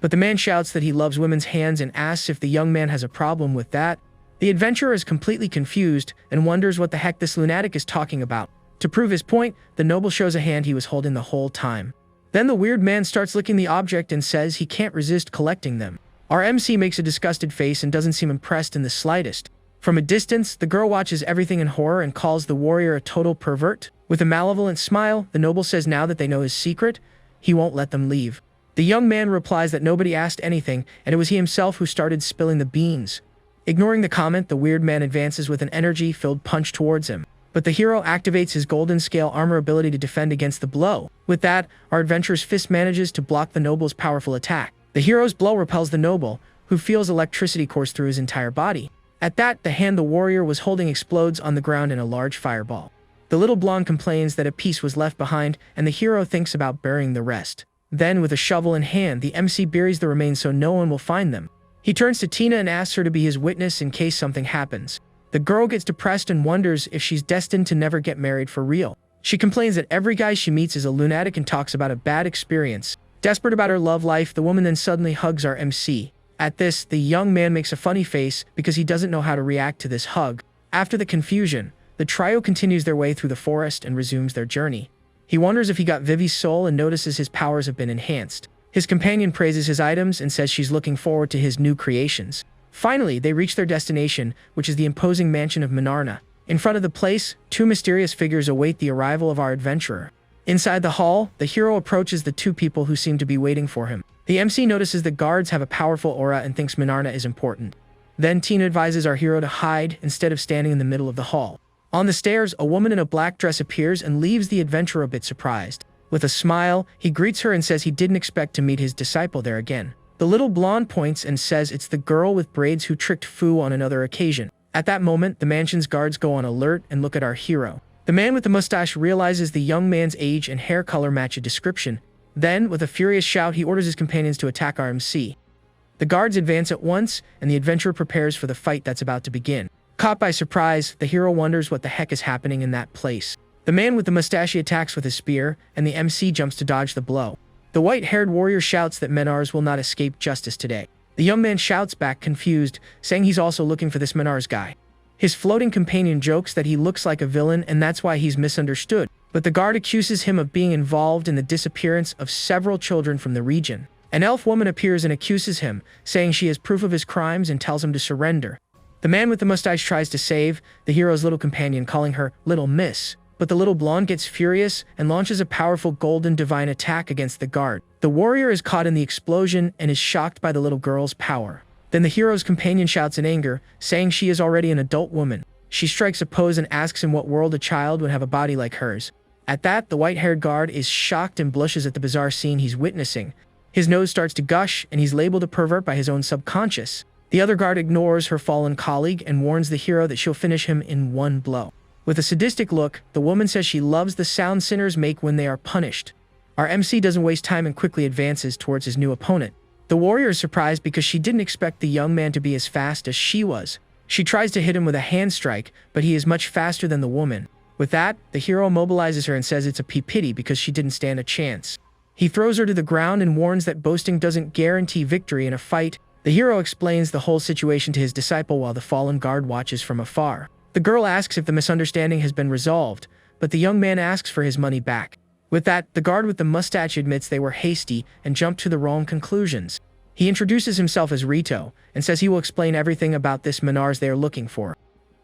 But the man shouts that he loves women's hands and asks if the young man has a problem with that. The adventurer is completely confused and wonders what the heck this lunatic is talking about. To prove his point, the noble shows a hand he was holding the whole time. Then the weird man starts licking the object and says he can't resist collecting them. Our MC makes a disgusted face and doesn't seem impressed in the slightest. From a distance, the girl watches everything in horror and calls the warrior a total pervert. With a malevolent smile, the noble says now that they know his secret, he won't let them leave. The young man replies that nobody asked anything and it was he himself who started spilling the beans. Ignoring the comment, the weird man advances with an energy-filled punch towards him. But the hero activates his golden scale armor ability to defend against the blow. With that, our adventurer's fist manages to block the noble's powerful attack. The hero's blow repels the noble, who feels electricity course through his entire body. At that, the hand the warrior was holding explodes on the ground in a large fireball. The little blonde complains that a piece was left behind, and the hero thinks about burying the rest. Then, with a shovel in hand, the MC buries the remains so no one will find them. He turns to Tina and asks her to be his witness in case something happens. The girl gets depressed and wonders if she's destined to never get married for real. She complains that every guy she meets is a lunatic and talks about a bad experience. Desperate about her love life, the woman then suddenly hugs our MC. At this, the young man makes a funny face because he doesn't know how to react to this hug. After the confusion, the trio continues their way through the forest and resumes their journey. He wonders if he got Vivi's soul and notices his powers have been enhanced. His companion praises his items and says she's looking forward to his new creations. Finally, they reach their destination, which is the imposing mansion of Minarna. In front of the place, two mysterious figures await the arrival of our adventurer. Inside the hall, the hero approaches the two people who seem to be waiting for him. The MC notices the guards have a powerful aura and thinks Minarna is important. Then Tina advises our hero to hide instead of standing in the middle of the hall. On the stairs, a woman in a black dress appears and leaves the adventurer a bit surprised. With a smile, he greets her and says he didn't expect to meet his disciple there again. The little blonde points and says it's the girl with braids who tricked Fu on another occasion. At that moment, the mansion's guards go on alert and look at our hero. The man with the mustache realizes the young man's age and hair color match a description. Then, with a furious shout, he orders his companions to attack our MC. The guards advance at once, and the adventurer prepares for the fight that's about to begin. Caught by surprise, the hero wonders what the heck is happening in that place. The man with the mustache attacks with his spear, and the MC jumps to dodge the blow. The white-haired warrior shouts that Menars will not escape justice today. The young man shouts back, confused, saying he's also looking for this Menars guy. His floating companion jokes that he looks like a villain and that's why he's misunderstood. But the guard accuses him of being involved in the disappearance of several children from the region. An elf woman appears and accuses him, saying she has proof of his crimes and tells him to surrender. The man with the mustache tries to save the hero's little companion, calling her Little Miss. But the little blonde gets furious and launches a powerful golden divine attack against the guard. The warrior is caught in the explosion and is shocked by the little girl's power. Then the hero's companion shouts in anger, saying she is already an adult woman. She strikes a pose and asks in what world a child would have a body like hers. At that, the white-haired guard is shocked and blushes at the bizarre scene he's witnessing. His nose starts to gush and he's labeled a pervert by his own subconscious. The other guard ignores her fallen colleague and warns the hero that she'll finish him in one blow. With a sadistic look, the woman says she loves the sound sinners make when they are punished. Our MC doesn't waste time and quickly advances towards his new opponent. The warrior is surprised because she didn't expect the young man to be as fast as she was. She tries to hit him with a hand strike, but he is much faster than the woman. With that, the hero mobilizes her and says it's a pity because she didn't stand a chance. He throws her to the ground and warns that boasting doesn't guarantee victory in a fight. The hero explains the whole situation to his disciple while the fallen guard watches from afar. The girl asks if the misunderstanding has been resolved, but the young man asks for his money back. With that, the guard with the mustache admits they were hasty and jumped to the wrong conclusions. He introduces himself as Rito and says he will explain everything about this Menars they are looking for.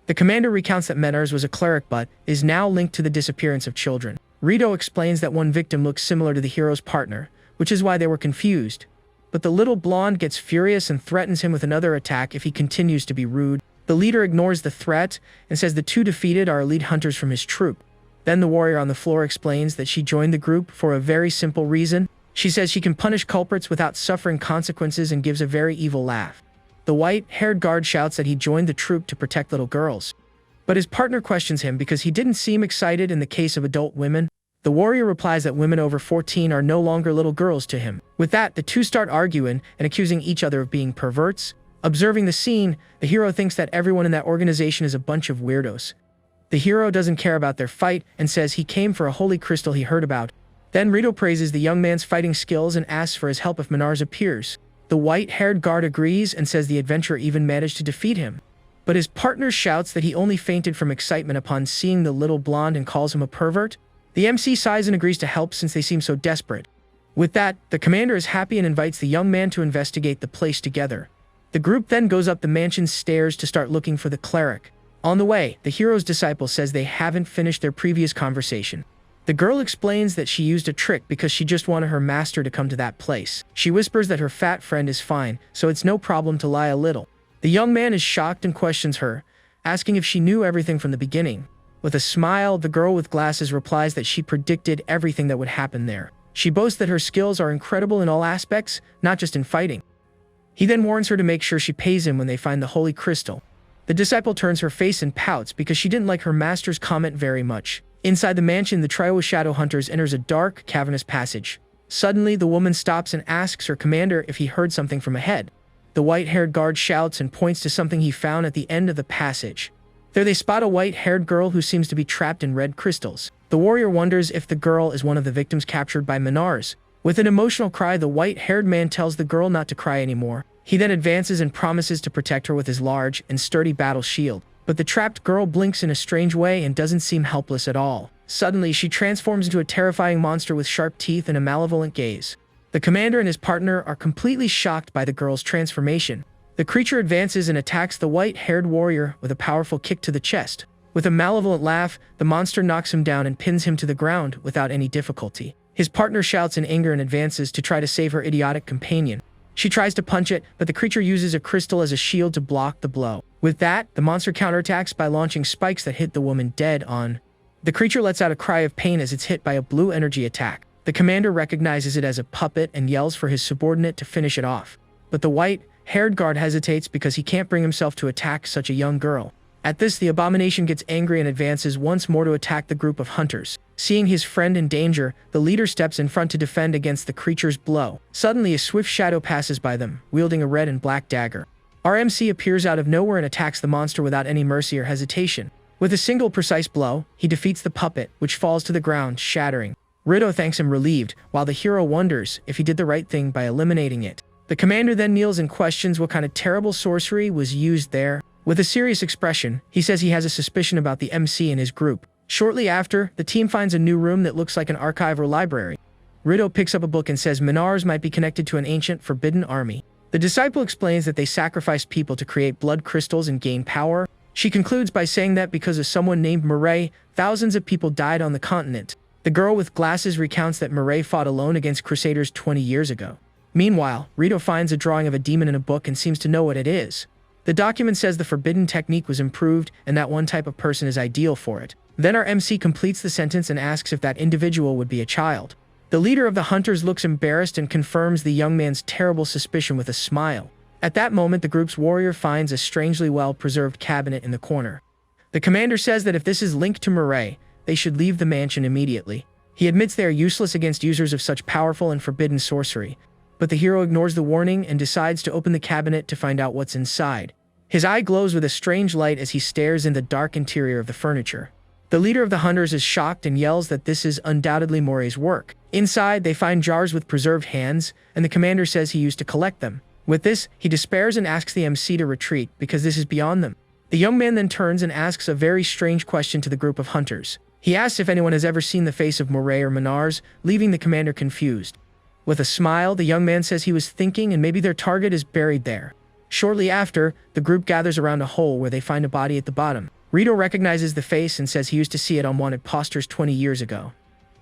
The commander recounts that Menars was a cleric but is now linked to the disappearance of children. Rito explains that one victim looks similar to the hero's partner, which is why they were confused. But the little blonde gets furious and threatens him with another attack if he continues to be rude. The leader ignores the threat and says the two defeated are elite hunters from his troop. Then the warrior on the floor explains that she joined the group for a very simple reason. She says she can punish culprits without suffering consequences and gives a very evil laugh. The white-haired guard shouts that he joined the troop to protect little girls. But his partner questions him because he didn't seem excited in the case of adult women. The warrior replies that women over 14 are no longer little girls to him. With that, the two start arguing and accusing each other of being perverts. Observing the scene, the hero thinks that everyone in that organization is a bunch of weirdos. The hero doesn't care about their fight and says he came for a holy crystal he heard about. Then Rito praises the young man's fighting skills and asks for his help if Manars appears. The white-haired guard agrees and says the adventurer even managed to defeat him. But his partner shouts that he only fainted from excitement upon seeing the little blonde and calls him a pervert. The MC sighs and agrees to help since they seem so desperate. With that, the commander is happy and invites the young man to investigate the place together. The group then goes up the mansion's stairs to start looking for the cleric. On the way, the hero's disciple says they haven't finished their previous conversation. The girl explains that she used a trick because she just wanted her master to come to that place. She whispers that her fat friend is fine, so it's no problem to lie a little. The young man is shocked and questions her, asking if she knew everything from the beginning. With a smile, the girl with glasses replies that she predicted everything that would happen there. She boasts that her skills are incredible in all aspects, not just in fighting. He then warns her to make sure she pays him when they find the holy crystal. The disciple turns her face and pouts because she didn't like her master's comment very much. Inside the mansion, the trio of shadow hunters enters a dark, cavernous passage. Suddenly, the woman stops and asks her commander if he heard something from ahead. The white-haired guard shouts and points to something he found at the end of the passage. There they spot a white-haired girl who seems to be trapped in red crystals. The warrior wonders if the girl is one of the victims captured by Manars. With an emotional cry, the white-haired man tells the girl not to cry anymore. He then advances and promises to protect her with his large and sturdy battle shield. But the trapped girl blinks in a strange way and doesn't seem helpless at all. Suddenly, she transforms into a terrifying monster with sharp teeth and a malevolent gaze. The commander and his partner are completely shocked by the girl's transformation. The creature advances and attacks the white-haired warrior with a powerful kick to the chest. With a malevolent laugh, the monster knocks him down and pins him to the ground without any difficulty. His partner shouts in anger and advances to try to save her idiotic companion. She tries to punch it, but the creature uses a crystal as a shield to block the blow. With that, the monster counterattacks by launching spikes that hit the woman dead on. The creature lets out a cry of pain as it's hit by a blue energy attack. The commander recognizes it as a puppet and yells for his subordinate to finish it off. But the white-haired guard hesitates because he can't bring himself to attack such a young girl. At this, the abomination gets angry and advances once more to attack the group of hunters. Seeing his friend in danger, the leader steps in front to defend against the creature's blow. Suddenly, a swift shadow passes by them, wielding a red and black dagger. Our MC appears out of nowhere and attacks the monster without any mercy or hesitation. With a single precise blow, he defeats the puppet, which falls to the ground, shattering. Rito thanks him relieved, while the hero wonders if he did the right thing by eliminating it. The commander then kneels and questions what kind of terrible sorcery was used there. With a serious expression, he says he has a suspicion about the MC and his group. Shortly after, the team finds a new room that looks like an archive or library. Rito picks up a book and says Manars might be connected to an ancient, forbidden army. The disciple explains that they sacrificed people to create blood crystals and gain power. She concludes by saying that because of someone named Murray, thousands of people died on the continent. The girl with glasses recounts that Murray fought alone against Crusaders 20 years ago. Meanwhile, Rito finds a drawing of a demon in a book and seems to know what it is. The document says the forbidden technique was improved and that one type of person is ideal for it. Then our MC completes the sentence and asks if that individual would be a child. The leader of the hunters looks embarrassed and confirms the young man's terrible suspicion with a smile. At that moment, the group's warrior finds a strangely well-preserved cabinet in the corner. The commander says that if this is linked to Murray, they should leave the mansion immediately. He admits they are useless against users of such powerful and forbidden sorcery, but the hero ignores the warning and decides to open the cabinet to find out what's inside. His eye glows with a strange light as he stares in the dark interior of the furniture. The leader of the hunters is shocked and yells that this is undoubtedly Moray's work. Inside, they find jars with preserved hands, and the commander says he used to collect them. With this, he despairs and asks the MC to retreat because this is beyond them. The young man then turns and asks a very strange question to the group of hunters. He asks if anyone has ever seen the face of Moray or Manars, leaving the commander confused. With a smile, the young man says he was thinking and maybe their target is buried there. Shortly after, the group gathers around a hole where they find a body at the bottom. Rito recognizes the face and says he used to see it on wanted posters 20 years ago.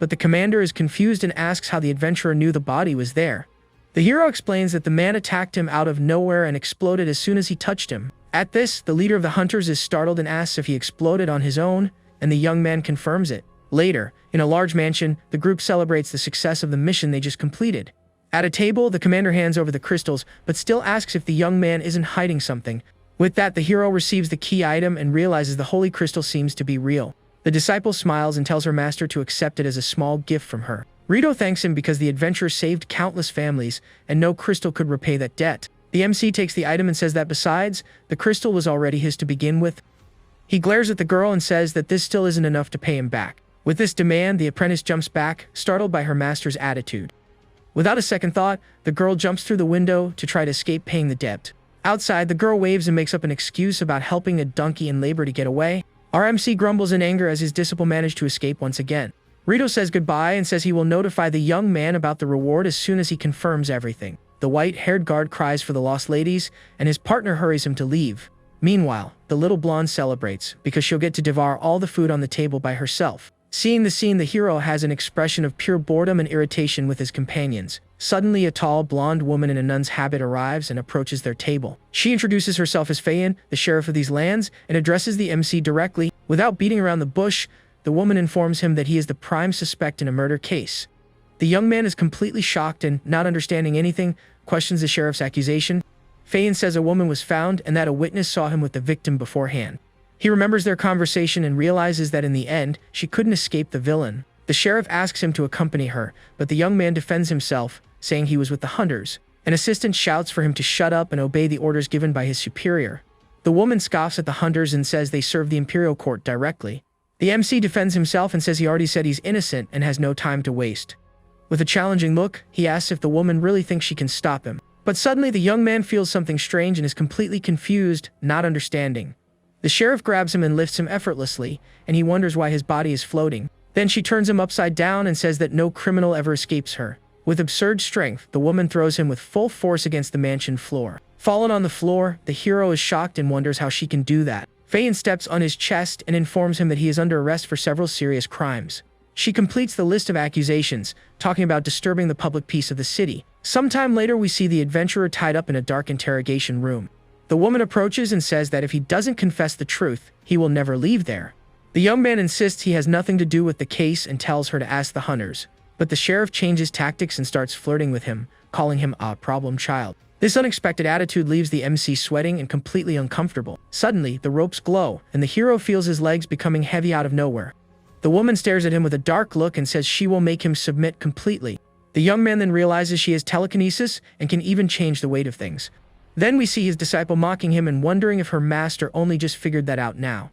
but the commander is confused and asks how the adventurer knew the body was there. The hero explains that the man attacked him out of nowhere and exploded as soon as he touched him. At this, the leader of the hunters is startled and asks if he exploded on his own, and the young man confirms it. Later, in a large mansion, the group celebrates the success of the mission they just completed. At a table, the commander hands over the crystals, but still asks if the young man isn't hiding something. With that, the hero receives the key item and realizes the holy crystal seems to be real. The disciple smiles and tells her master to accept it as a small gift from her. Rito thanks him because the adventure saved countless families, and no crystal could repay that debt. The MC takes the item and says that besides, the crystal was already his to begin with. He glares at the girl and says that this still isn't enough to pay him back. With this demand, the apprentice jumps back, startled by her master's attitude. Without a second thought, the girl jumps through the window to try to escape paying the debt. Outside, the girl waves and makes up an excuse about helping a donkey in labor to get away. Our MC grumbles in anger as his disciple managed to escape once again. Rito says goodbye and says he will notify the young man about the reward as soon as he confirms everything. The white-haired guard cries for the lost ladies, and his partner hurries him to leave. Meanwhile, the little blonde celebrates, because she'll get to devour all the food on the table by herself. Seeing the scene, the hero has an expression of pure boredom and irritation with his companions. Suddenly, a tall, blonde woman in a nun's habit arrives and approaches their table. She introduces herself as Fayin, the sheriff of these lands, and addresses the MC directly. Without beating around the bush, the woman informs him that he is the prime suspect in a murder case. The young man is completely shocked and, not understanding anything, questions the sheriff's accusation. Fayin says a woman was found and that a witness saw him with the victim beforehand. He remembers their conversation and realizes that in the end, she couldn't escape the villain. The sheriff asks him to accompany her, but the young man defends himself, saying he was with the hunters. An assistant shouts for him to shut up and obey the orders given by his superior. The woman scoffs at the hunters and says they serve the imperial court directly. The MC defends himself and says he already said he's innocent and has no time to waste. With a challenging look, he asks if the woman really thinks she can stop him. But suddenly the young man feels something strange and is completely confused, not understanding. The sheriff grabs him and lifts him effortlessly, and he wonders why his body is floating. Then she turns him upside down and says that no criminal ever escapes her. With absurd strength, the woman throws him with full force against the mansion floor. Fallen on the floor, the hero is shocked and wonders how she can do that. Fayin steps on his chest and informs him that he is under arrest for several serious crimes. She completes the list of accusations, talking about disturbing the public peace of the city. Sometime later, we see the adventurer tied up in a dark interrogation room. The woman approaches and says that if he doesn't confess the truth, he will never leave there. The young man insists he has nothing to do with the case and tells her to ask the hunters. But the sheriff changes tactics and starts flirting with him, calling him a problem child. This unexpected attitude leaves the MC sweating and completely uncomfortable. Suddenly, the ropes glow, and the hero feels his legs becoming heavy out of nowhere. The woman stares at him with a dark look and says she will make him submit completely. The young man then realizes she has telekinesis and can even change the weight of things. Then we see his disciple mocking him and wondering if her master only just figured that out now.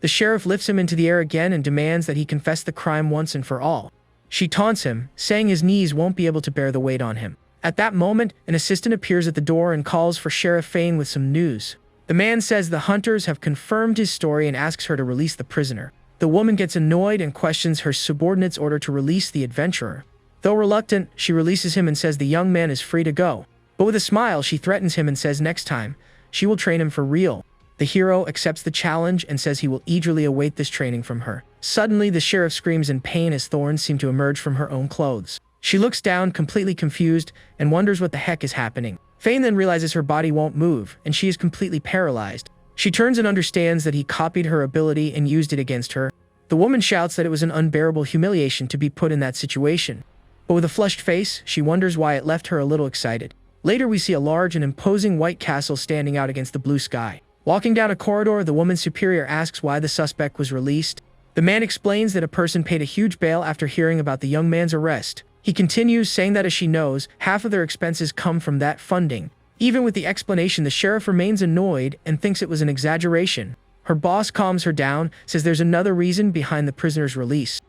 The sheriff lifts him into the air again and demands that he confess the crime once and for all. She taunts him, saying his knees won't be able to bear the weight on him. At that moment, an assistant appears at the door and calls for Sheriff Fayin with some news. The man says the hunters have confirmed his story and asks her to release the prisoner. The woman gets annoyed and questions her subordinate's order to release the adventurer. Though reluctant, she releases him and says the young man is free to go. But with a smile, she threatens him and says next time, she will train him for real. The hero accepts the challenge and says he will eagerly await this training from her. Suddenly, the sheriff screams in pain as thorns seem to emerge from her own clothes. She looks down, completely confused, and wonders what the heck is happening. Fayin then realizes her body won't move, and she is completely paralyzed. She turns and understands that he copied her ability and used it against her. The woman shouts that it was an unbearable humiliation to be put in that situation. But with a flushed face, she wonders why it left her a little excited. Later, we see a large and imposing white castle standing out against the blue sky. Walking down a corridor, the woman's superior asks why the suspect was released. The man explains that a person paid a huge bail after hearing about the young man's arrest. He continues, saying that as she knows, half of their expenses come from that funding. Even with the explanation, the sheriff remains annoyed and thinks it was an exaggeration. Her boss calms her down, says there's another reason behind the prisoner's release.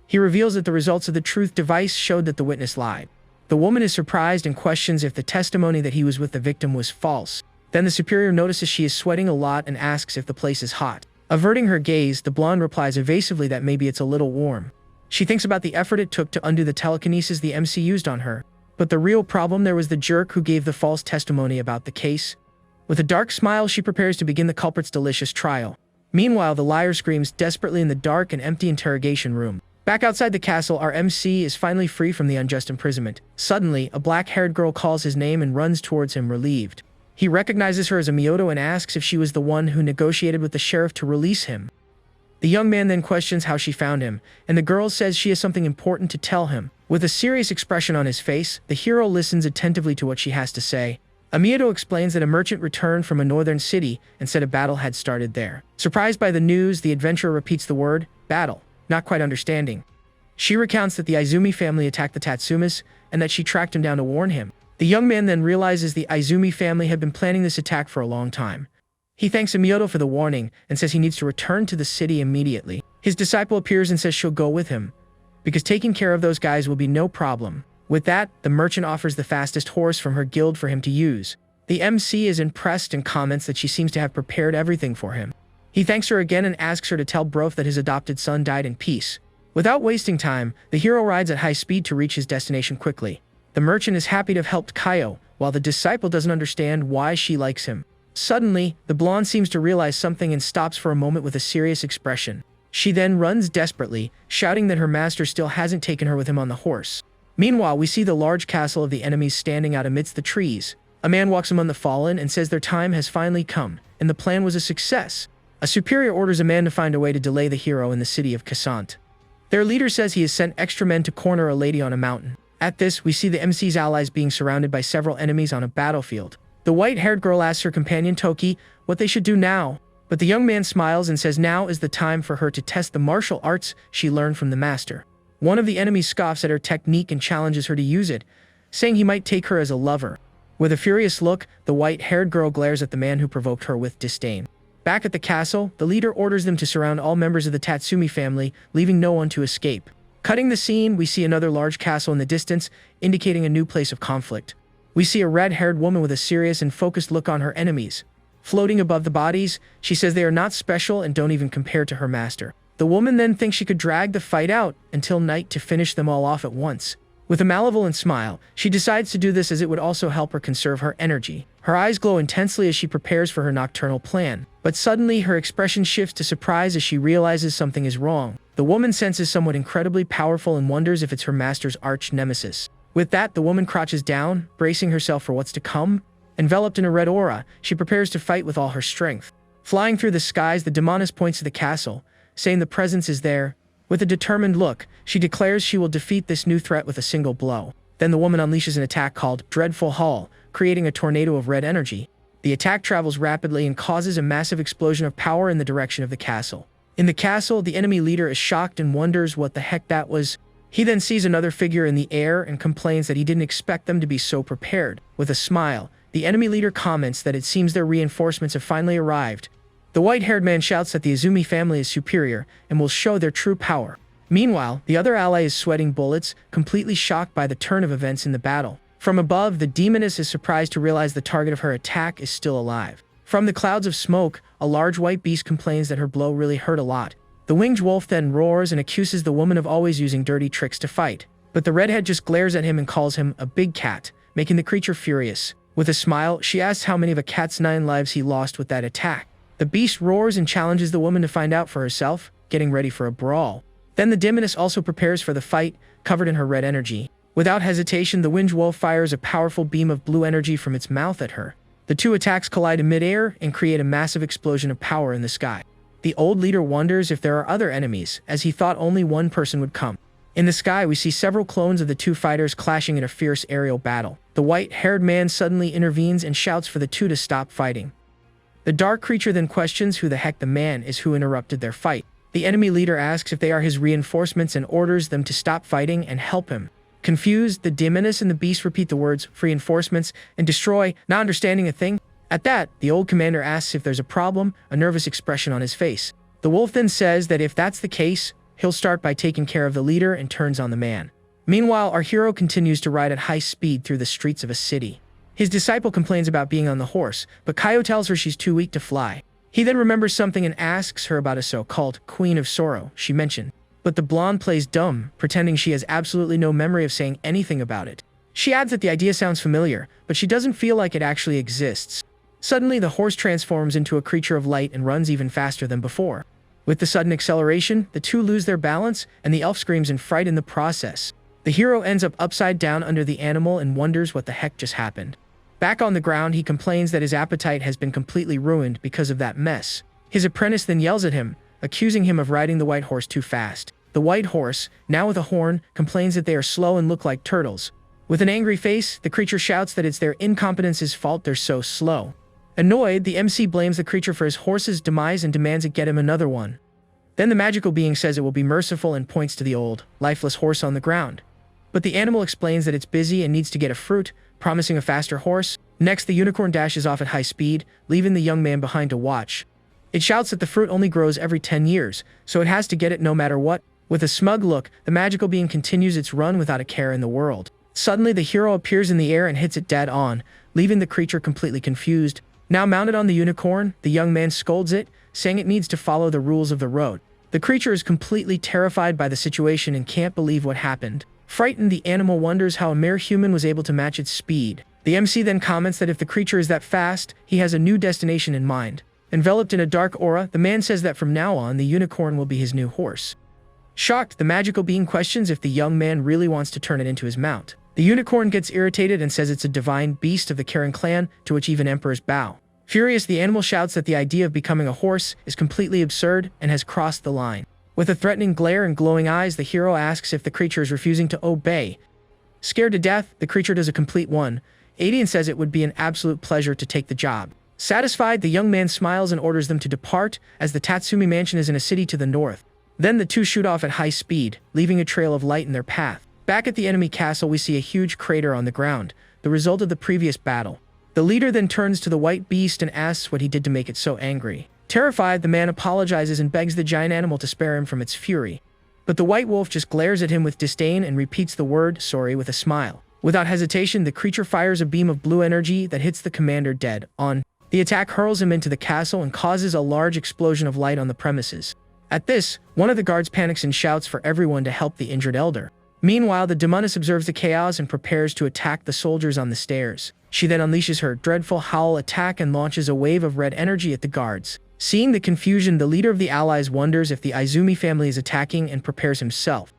He reveals that the results of the truth device showed that the witness lied. The woman is surprised and questions if the testimony that he was with the victim was false. Then the superior notices she is sweating a lot and asks if the place is hot. Averting her gaze, the blonde replies evasively that maybe it's a little warm. She thinks about the effort it took to undo the telekinesis the MC used on her. But the real problem there was the jerk who gave the false testimony about the case. With a dark smile, she prepares to begin the culprit's delicious trial. Meanwhile, the liar screams desperately in the dark and empty interrogation room. Back outside the castle, our MC is finally free from the unjust imprisonment. Suddenly, a black-haired girl calls his name and runs towards him, relieved. He recognizes her as a Miyoto and asks if she was the one who negotiated with the sheriff to release him. The young man then questions how she found him, and the girl says she has something important to tell him. With a serious expression on his face, the hero listens attentively to what she has to say. Miyoto explains that a merchant returned from a northern city and said a battle had started there. Surprised by the news, the adventurer repeats the word, battle, not quite understanding. She recounts that the Izumi family attacked the Tatsumas and that she tracked him down to warn him. The young man then realizes the Izumi family had been planning this attack for a long time. He thanks Miyoto for the warning and says he needs to return to the city immediately. His disciple appears and says she'll go with him, because taking care of those guys will be no problem. With that, the merchant offers the fastest horse from her guild for him to use. The MC is impressed and comments that she seems to have prepared everything for him. He thanks her again and asks her to tell Brof that his adopted son died in peace. Without wasting time, the hero rides at high speed to reach his destination quickly. The merchant is happy to have helped Kaio, while the disciple doesn't understand why she likes him. Suddenly, the blonde seems to realize something and stops for a moment with a serious expression. She then runs desperately, shouting that her master still hasn't taken her with him on the horse. Meanwhile, we see the large castle of the enemies standing out amidst the trees. A man walks among the fallen and says their time has finally come, and the plan was a success. A superior orders a man to find a way to delay the hero in the city of Cassant. Their leader says he has sent extra men to corner a lady on a mountain. At this, we see the MC's allies being surrounded by several enemies on a battlefield. The white-haired girl asks her companion Toki what they should do now, but the young man smiles and says now is the time for her to test the martial arts she learned from the master. One of the enemies scoffs at her technique and challenges her to use it, saying he might take her as a lover. With a furious look, the white-haired girl glares at the man who provoked her with disdain. Back at the castle, the leader orders them to surround all members of the Tatsumi family, leaving no one to escape. Cutting the scene, we see another large castle in the distance, indicating a new place of conflict. We see a red-haired woman with a serious and focused look on her enemies. Floating above the bodies, she says they are not special and don't even compare to her master. The woman then thinks she could drag the fight out until night to finish them all off at once. With a malevolent smile, she decides to do this as it would also help her conserve her energy. Her eyes glow intensely as she prepares for her nocturnal plan. But suddenly, her expression shifts to surprise as she realizes something is wrong. The woman senses someone incredibly powerful and wonders if it's her master's arch-nemesis. With that, the woman crouches down, bracing herself for what's to come. Enveloped in a red aura, she prepares to fight with all her strength. Flying through the skies, the demoness points to the castle, saying the presence is there. With a determined look, she declares she will defeat this new threat with a single blow. Then the woman unleashes an attack called Dreadful Haul, creating a tornado of red energy. The attack travels rapidly and causes a massive explosion of power in the direction of the castle. In the castle, the enemy leader is shocked and wonders what the heck that was. He then sees another figure in the air and complains that he didn't expect them to be so prepared. With a smile, the enemy leader comments that it seems their reinforcements have finally arrived. The white-haired man shouts that the Izumi family is superior and will show their true power. Meanwhile, the other ally is sweating bullets, completely shocked by the turn of events in the battle. From above, the demoness is surprised to realize the target of her attack is still alive. From the clouds of smoke, a large white beast complains that her blow really hurt a lot. The winged wolf then roars and accuses the woman of always using dirty tricks to fight. But the redhead just glares at him and calls him a big cat, making the creature furious. With a smile, she asks how many of a cat's 9 lives he lost with that attack. The beast roars and challenges the woman to find out for herself, getting ready for a brawl. Then the demoness also prepares for the fight, covered in her red energy. Without hesitation, the winged wolf fires a powerful beam of blue energy from its mouth at her. The two attacks collide in midair and create a massive explosion of power in the sky. The old leader wonders if there are other enemies, as he thought only one person would come. In the sky, we see several clones of the two fighters clashing in a fierce aerial battle. The white-haired man suddenly intervenes and shouts for the two to stop fighting. The dark creature then questions who the heck the man is who interrupted their fight. The enemy leader asks if they are his reinforcements and orders them to stop fighting and help him. Confused, the demoness and the beast repeat the words reinforcements and destroy, not understanding a thing. At that, the old commander asks if there's a problem, a nervous expression on his face. The wolf then says that if that's the case, he'll start by taking care of the leader and turns on the man. Meanwhile, our hero continues to ride at high speed through the streets of a city. His disciple complains about being on the horse, but Kaio tells her she's too weak to fly. He then remembers something and asks her about a so-called Queen of Sorrow she mentioned. But the blonde plays dumb, pretending she has absolutely no memory of saying anything about it. She adds that the idea sounds familiar, but she doesn't feel like it actually exists. Suddenly, the horse transforms into a creature of light and runs even faster than before. With the sudden acceleration, the two lose their balance, and the elf screams in fright in the process. The hero ends up upside down under the animal and wonders what the heck just happened. Back on the ground, he complains that his appetite has been completely ruined because of that mess. His apprentice then yells at him, accusing him of riding the white horse too fast. The white horse, now with a horn, complains that they are slow and look like turtles. With an angry face, the creature shouts that it's their incompetence's fault they're so slow. Annoyed, the MC blames the creature for his horse's demise and demands it get him another one. Then the magical being says it will be merciful and points to the old, lifeless horse on the ground. But the animal explains that it's busy and needs to get a fruit, promising a faster horse. Next, the unicorn dashes off at high speed, leaving the young man behind to watch. It shouts that the fruit only grows every 10 years, so it has to get it no matter what. With a smug look, the magical being continues its run without a care in the world. Suddenly, the hero appears in the air and hits it dead on, leaving the creature completely confused. Now mounted on the unicorn, the young man scolds it, saying it needs to follow the rules of the road. The creature is completely terrified by the situation and can't believe what happened. Frightened, the animal wonders how a mere human was able to match its speed. The MC then comments that if the creature is that fast, he has a new destination in mind. Enveloped in a dark aura, the man says that from now on, the unicorn will be his new horse. Shocked, the magical being questions if the young man really wants to turn it into his mount. The unicorn gets irritated and says it's a divine beast of the Karen clan, to which even emperors bow. Furious, the animal shouts that the idea of becoming a horse is completely absurd and has crossed the line. With a threatening glare and glowing eyes, the hero asks if the creature is refusing to obey. Scared to death, the creature does a complete 180 and says it would be an absolute pleasure to take the job. Satisfied, the young man smiles and orders them to depart, as the Tatsumi mansion is in a city to the north. Then the two shoot off at high speed, leaving a trail of light in their path. Back at the enemy castle, we see a huge crater on the ground, the result of the previous battle. The leader then turns to the white beast and asks what he did to make it so angry. Terrified, the man apologizes and begs the giant animal to spare him from its fury. But the white wolf just glares at him with disdain and repeats the word sorry with a smile. Without hesitation, the creature fires a beam of blue energy that hits the commander dead on. The attack hurls him into the castle and causes a large explosion of light on the premises. At this, one of the guards panics and shouts for everyone to help the injured elder. Meanwhile, the demoness observes the chaos and prepares to attack the soldiers on the stairs. She then unleashes her dreadful howl attack and launches a wave of red energy at the guards. Seeing the confusion, the leader of the allies wonders if the Izumi family is attacking and prepares himself.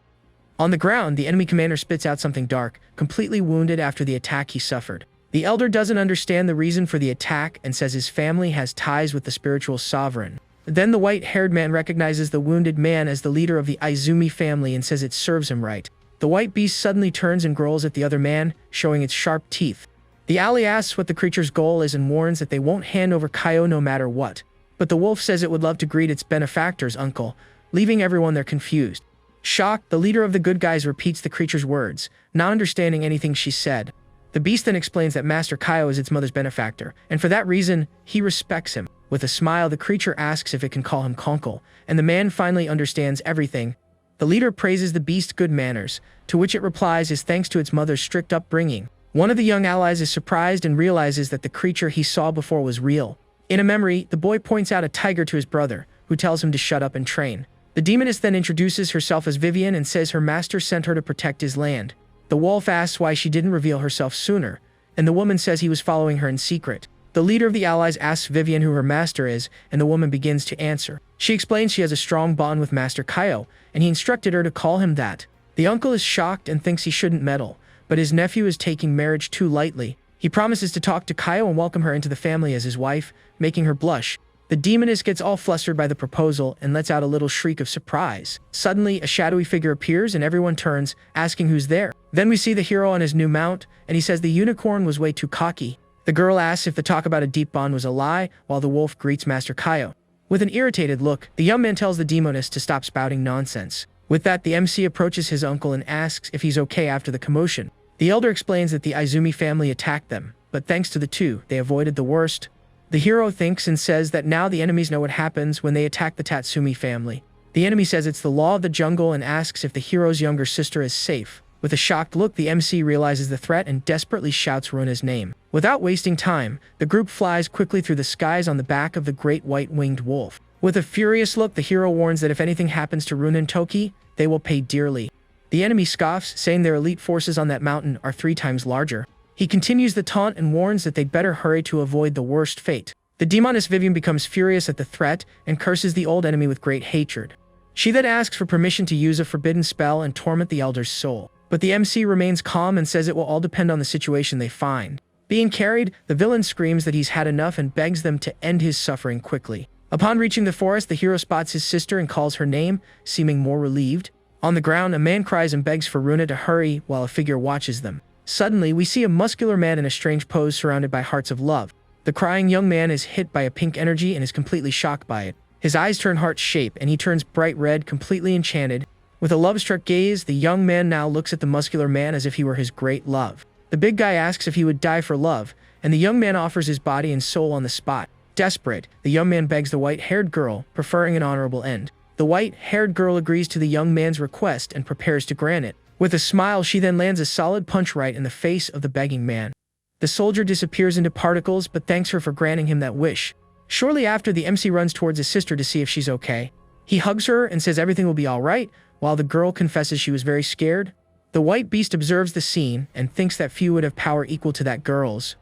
On the ground, the enemy commander spits out something dark, completely wounded after the attack he suffered. The elder doesn't understand the reason for the attack and says his family has ties with the spiritual sovereign. Then the white-haired man recognizes the wounded man as the leader of the Izumi family and says it serves him right. The white beast suddenly turns and growls at the other man, showing its sharp teeth. The ally asks what the creature's goal is and warns that they won't hand over Kaio no matter what. But the wolf says it would love to greet its benefactor's uncle, leaving everyone there confused. Shocked, the leader of the good guys repeats the creature's words, not understanding anything she said. The beast then explains that Master Kaio is its mother's benefactor, and for that reason, he respects him. With a smile, the creature asks if it can call him Konkle, and the man finally understands everything. The leader praises the beast's good manners, to which it replies is thanks to its mother's strict upbringing. One of the young allies is surprised and realizes that the creature he saw before was real. In a memory, the boy points out a tiger to his brother, who tells him to shut up and train. The demoness then introduces herself as Vivian and says her master sent her to protect his land. The wolf asks why she didn't reveal herself sooner, and the woman says he was following her in secret. The leader of the allies asks Vivian who her master is, and the woman begins to answer. She explains she has a strong bond with Master Kaio, and he instructed her to call him that. The uncle is shocked and thinks he shouldn't meddle, but his nephew is taking marriage too lightly. He promises to talk to Kaio and welcome her into the family as his wife, making her blush. The demoness gets all flustered by the proposal and lets out a little shriek of surprise. Suddenly, a shadowy figure appears and everyone turns, asking who's there. Then we see the hero on his new mount, and he says the unicorn was way too cocky. The girl asks if the talk about a deep bond was a lie, while the wolf greets Master Kaio. With an irritated look, the young man tells the demoness to stop spouting nonsense. With that, the MC approaches his uncle and asks if he's okay after the commotion. The elder explains that the Izumi family attacked them, but thanks to the two, they avoided the worst. The hero thinks and says that now the enemies know what happens when they attack the Tatsumi family. The enemy says it's the law of the jungle and asks if the hero's younger sister is safe. With a shocked look, the MC realizes the threat and desperately shouts Runa's name. Without wasting time, the group flies quickly through the skies on the back of the great white-winged wolf. With a furious look, the hero warns that if anything happens to Runa and Toki, they will pay dearly. The enemy scoffs, saying their elite forces on that mountain are 3 times larger. He continues the taunt and warns that they'd better hurry to avoid the worst fate. The demoness Vivian becomes furious at the threat and curses the old enemy with great hatred. She then asks for permission to use a forbidden spell and torment the elder's soul. But the MC remains calm and says it will all depend on the situation they find. Being carried, the villain screams that he's had enough and begs them to end his suffering quickly. Upon reaching the forest, the hero spots his sister and calls her name, seeming more relieved. On the ground, a man cries and begs for Runa to hurry while a figure watches them. Suddenly, we see a muscular man in a strange pose surrounded by hearts of love. The crying young man is hit by a pink energy and is completely shocked by it. His eyes turn heart-shaped and he turns bright red, completely enchanted. With a love-struck gaze, the young man now looks at the muscular man as if he were his great love. The big guy asks if he would die for love, and the young man offers his body and soul on the spot. Desperate, the young man begs the white-haired girl, preferring an honorable end. The white-haired girl agrees to the young man's request and prepares to grant it. With a smile, she then lands a solid punch right in the face of the begging man. The soldier disappears into particles but thanks her for granting him that wish. Shortly after, the MC runs towards his sister to see if she's okay. He hugs her and says everything will be alright, while the girl confesses she was very scared. The white beast observes the scene and thinks that few would have power equal to that girl's.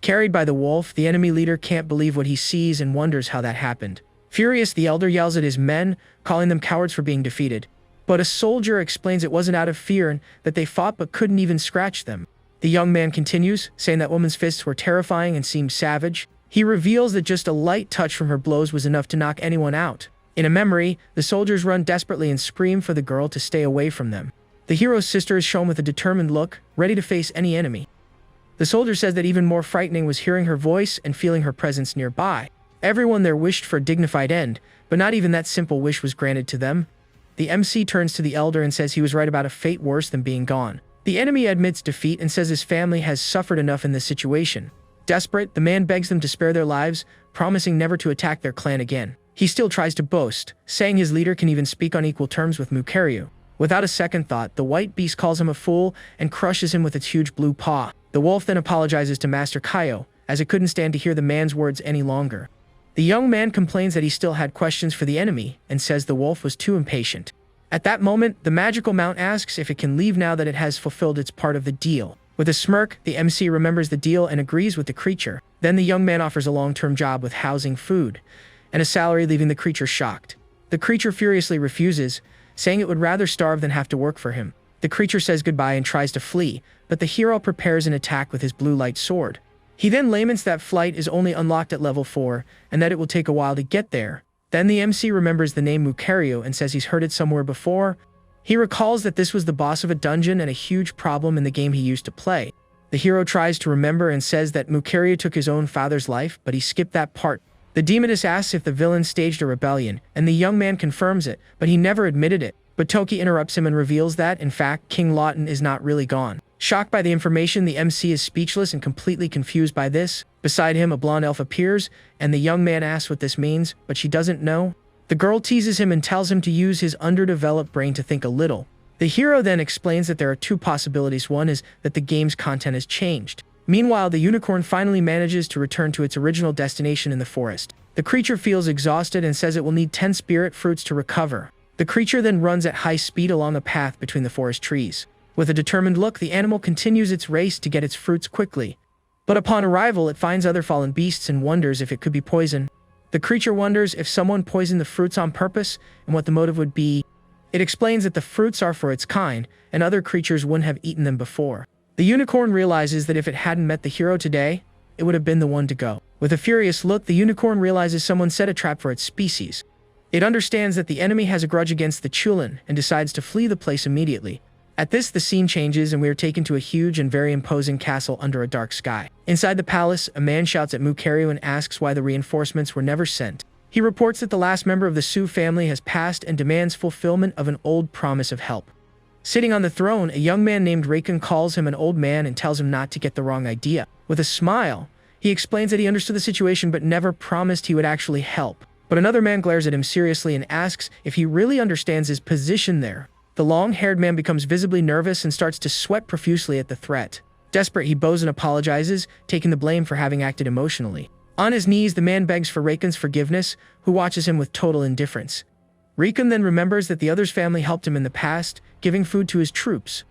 Carried by the wolf, the enemy leader can't believe what he sees and wonders how that happened. Furious, the elder yells at his men, calling them cowards for being defeated. But a soldier explains it wasn't out of fear and that they fought but couldn't even scratch them. The young man continues, saying that woman's fists were terrifying and seemed savage. He reveals that just a light touch from her blows was enough to knock anyone out. In a memory, the soldiers run desperately and scream for the girl to stay away from them. The hero's sister is shown with a determined look, ready to face any enemy. The soldier says that even more frightening was hearing her voice and feeling her presence nearby. Everyone there wished for a dignified end, but not even that simple wish was granted to them. The MC turns to the elder and says he was right about a fate worse than being gone. The enemy admits defeat and says his family has suffered enough in this situation. Desperate, the man begs them to spare their lives, promising never to attack their clan again. He still tries to boast, saying his leader can even speak on equal terms with Mukaryu. Without a second thought, the white beast calls him a fool and crushes him with its huge blue paw. The wolf then apologizes to Master Kaio, as it couldn't stand to hear the man's words any longer. The young man complains that he still had questions for the enemy and says the wolf was too impatient. At that moment, the magical mount asks if it can leave now that it has fulfilled its part of the deal. With a smirk, the MC remembers the deal and agrees with the creature. Then the young man offers a long-term job with housing, food, and a salary, leaving the creature shocked. The creature furiously refuses, saying it would rather starve than have to work for him. The creature says goodbye and tries to flee, but the hero prepares an attack with his blue light sword. He then laments that flight is only unlocked at level 4, and that it will take a while to get there. Then the MC remembers the name Mukaryu and says he's heard it somewhere before. He recalls that this was the boss of a dungeon and a huge problem in the game he used to play. The hero tries to remember and says that Mukaryu took his own father's life, but he skipped that part. The demoness asks if the villain staged a rebellion, and the young man confirms it, but he never admitted it. But Toki interrupts him and reveals that, in fact, King Lawton is not really gone. Shocked by the information, the MC is speechless and completely confused by this. Beside him, a blonde elf appears, and the young man asks what this means, but she doesn't know. The girl teases him and tells him to use his underdeveloped brain to think a little. The hero then explains that there are two possibilities. One is that the game's content has changed. Meanwhile, the unicorn finally manages to return to its original destination in the forest. The creature feels exhausted and says it will need 10 spirit fruits to recover. The creature then runs at high speed along a path between the forest trees. With a determined look, the animal continues its race to get its fruits quickly. But upon arrival, it finds other fallen beasts and wonders if it could be poison. The creature wonders if someone poisoned the fruits on purpose and what the motive would be. It explains that the fruits are for its kind, and other creatures wouldn't have eaten them before. The unicorn realizes that if it hadn't met the hero today, it would have been the one to go. With a furious look, the unicorn realizes someone set a trap for its species. It understands that the enemy has a grudge against the Chulin and decides to flee the place immediately. At this, the scene changes and we are taken to a huge and very imposing castle under a dark sky. Inside the palace, a man shouts at Mukaryu and asks why the reinforcements were never sent. He reports that the last member of the Su family has passed and demands fulfillment of an old promise of help. Sitting on the throne, a young man named Raikun calls him an old man and tells him not to get the wrong idea. With a smile, he explains that he understood the situation but never promised he would actually help. But another man glares at him seriously and asks if he really understands his position there. The long-haired man becomes visibly nervous and starts to sweat profusely at the threat. Desperate, he bows and apologizes, taking the blame for having acted emotionally. On his knees, the man begs for Raikun's forgiveness, who watches him with total indifference. Raikun then remembers that the other's family helped him in the past, giving food to his troops.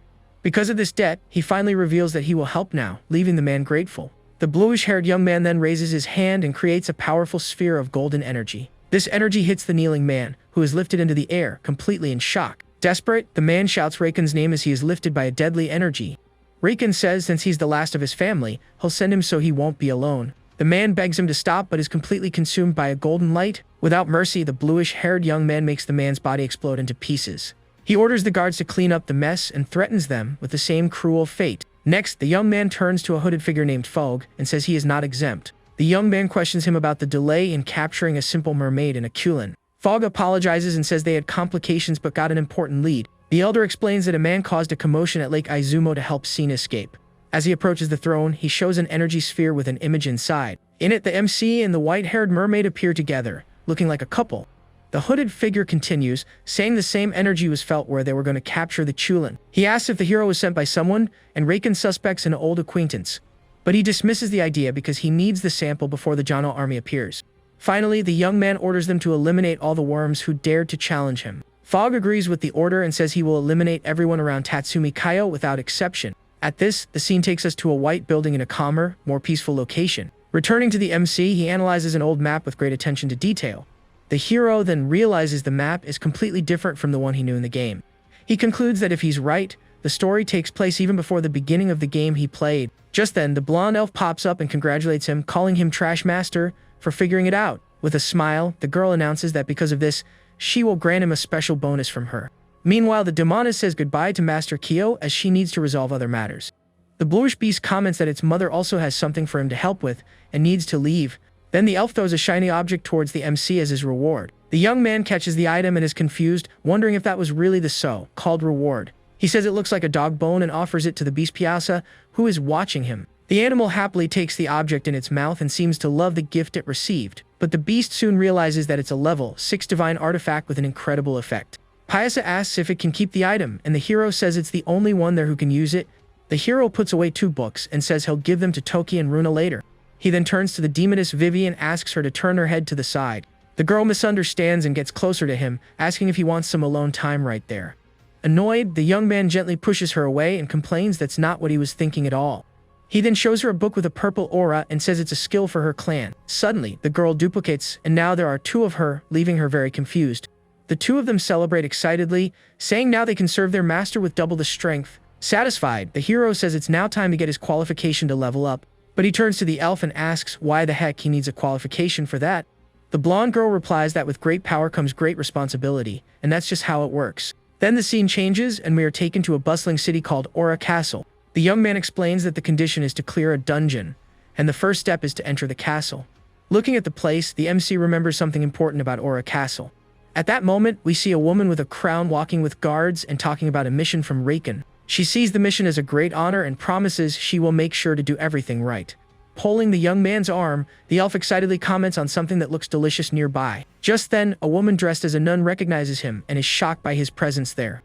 Because of this debt, he finally reveals that he will help now, leaving the man grateful. The bluish-haired young man then raises his hand and creates a powerful sphere of golden energy. This energy hits the kneeling man, who is lifted into the air, completely in shock. Desperate, the man shouts Reiken's name as he is lifted by a deadly energy. Reiken says since he's the last of his family, he'll send him so he won't be alone. The man begs him to stop but is completely consumed by a golden light. Without mercy, the bluish-haired young man makes the man's body explode into pieces. He orders the guards to clean up the mess and threatens them with the same cruel fate. Next, the young man turns to a hooded figure named Fogg and says he is not exempt. The young man questions him about the delay in capturing a simple mermaid in a culin. Fogg apologizes and says they had complications but got an important lead. The elder explains that a man caused a commotion at Lake Izumo to help Scene escape. As he approaches the throne, he shows an energy sphere with an image inside. In it, the MC and the white-haired mermaid appear together, looking like a couple. The hooded figure continues, saying the same energy was felt where they were going to capture the culin. He asks if the hero was sent by someone, and Reiken suspects an old acquaintance. But he dismisses the idea because he needs the sample before the Jano army appears. Finally, the young man orders them to eliminate all the worms who dared to challenge him. Fogg agrees with the order and says he will eliminate everyone around Tatsumi Kaio without exception. At this, the scene takes us to a white building in a calmer, more peaceful location. Returning to the MC, he analyzes an old map with great attention to detail. The hero then realizes the map is completely different from the one he knew in the game. He concludes that if he's right, the story takes place even before the beginning of the game he played. Just then, the blonde elf pops up and congratulates him, calling him Trash Master for figuring it out. With a smile, the girl announces that because of this, she will grant him a special bonus from her. Meanwhile, the demoness says goodbye to Master Kyo as she needs to resolve other matters. The bluish beast comments that its mother also has something for him to help with and needs to leave. Then the elf throws a shiny object towards the MC as his reward. The young man catches the item and is confused, wondering if that was really the so-called reward. He says it looks like a dog bone and offers it to the beast Piazza, who is watching him. The animal happily takes the object in its mouth and seems to love the gift it received. But the beast soon realizes that it's a level 6 divine artifact with an incredible effect. Piazza asks if it can keep the item, and the hero says it's the only one there who can use it. The hero puts away 2 books and says he'll give them to Toki and Runa later. He then turns to the demoness Vivi and asks her to turn her head to the side. The girl misunderstands and gets closer to him, asking if he wants some alone time right there. Annoyed, the young man gently pushes her away and complains that's not what he was thinking at all. He then shows her a book with a purple aura and says it's a skill for her clan. Suddenly, the girl duplicates, and now there are 2 of her, leaving her very confused. The 2 of them celebrate excitedly, saying now they can serve their master with double the strength. Satisfied, the hero says it's now time to get his qualification to level up, but he turns to the elf and asks why the heck he needs a qualification for that. The blonde girl replies that with great power comes great responsibility, and that's just how it works. Then the scene changes, and we are taken to a bustling city called Aura Castle. The young man explains that the condition is to clear a dungeon, and the first step is to enter the castle. Looking at the place, the MC remembers something important about Aura Castle. At that moment, we see a woman with a crown walking with guards and talking about a mission from Reiken. She sees the mission as a great honor and promises she will make sure to do everything right. Pulling the young man's arm, the elf excitedly comments on something that looks delicious nearby. Just then, a woman dressed as a nun recognizes him and is shocked by his presence there.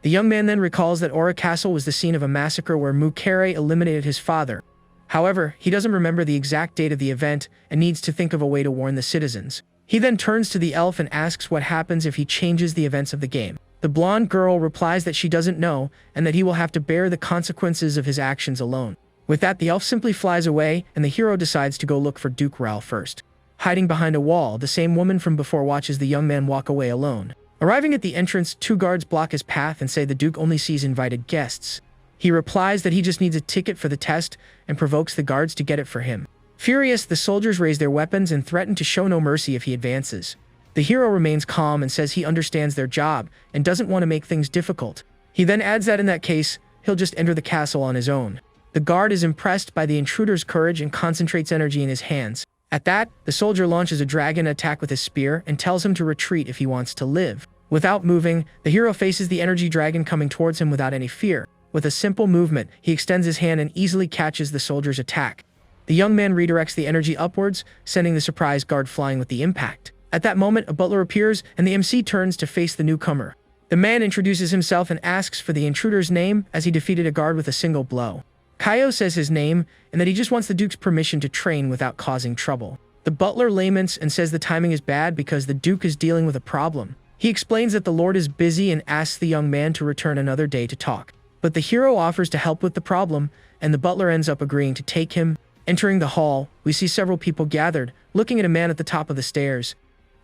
The young man then recalls that Aura Castle was the scene of a massacre where Mukere eliminated his father. However, he doesn't remember the exact date of the event and needs to think of a way to warn the citizens. He then turns to the elf and asks what happens if he changes the events of the game. The blonde girl replies that she doesn't know and that he will have to bear the consequences of his actions alone. With that, the elf simply flies away and the hero decides to go look for Duke Raoul first. Hiding behind a wall, the same woman from before watches the young man walk away alone. Arriving at the entrance, 2 guards block his path and say the Duke only sees invited guests. He replies that he just needs a ticket for the test and provokes the guards to get it for him. Furious, the soldiers raise their weapons and threaten to show no mercy if he advances. The hero remains calm and says he understands their job and doesn't want to make things difficult. He then adds that in that case, he'll just enter the castle on his own. The guard is impressed by the intruder's courage and concentrates energy in his hands. At that, the soldier launches a dragon attack with his spear and tells him to retreat if he wants to live. Without moving, the hero faces the energy dragon coming towards him without any fear. With a simple movement, he extends his hand and easily catches the soldier's attack. The young man redirects the energy upwards, sending the surprise guard flying with the impact. At that moment, a butler appears, and the MC turns to face the newcomer. The man introduces himself and asks for the intruder's name as he defeated a guard with a single blow. Kaio says his name, and that he just wants the Duke's permission to train without causing trouble. The butler laments and says the timing is bad because the Duke is dealing with a problem. He explains that the Lord is busy and asks the young man to return another day to talk. But the hero offers to help with the problem, and the butler ends up agreeing to take him. Entering the hall, we see several people gathered, looking at a man at the top of the stairs.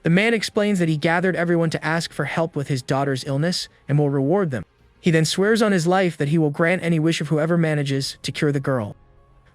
The man explains that he gathered everyone to ask for help with his daughter's illness and will reward them. He then swears on his life that he will grant any wish of whoever manages to cure the girl.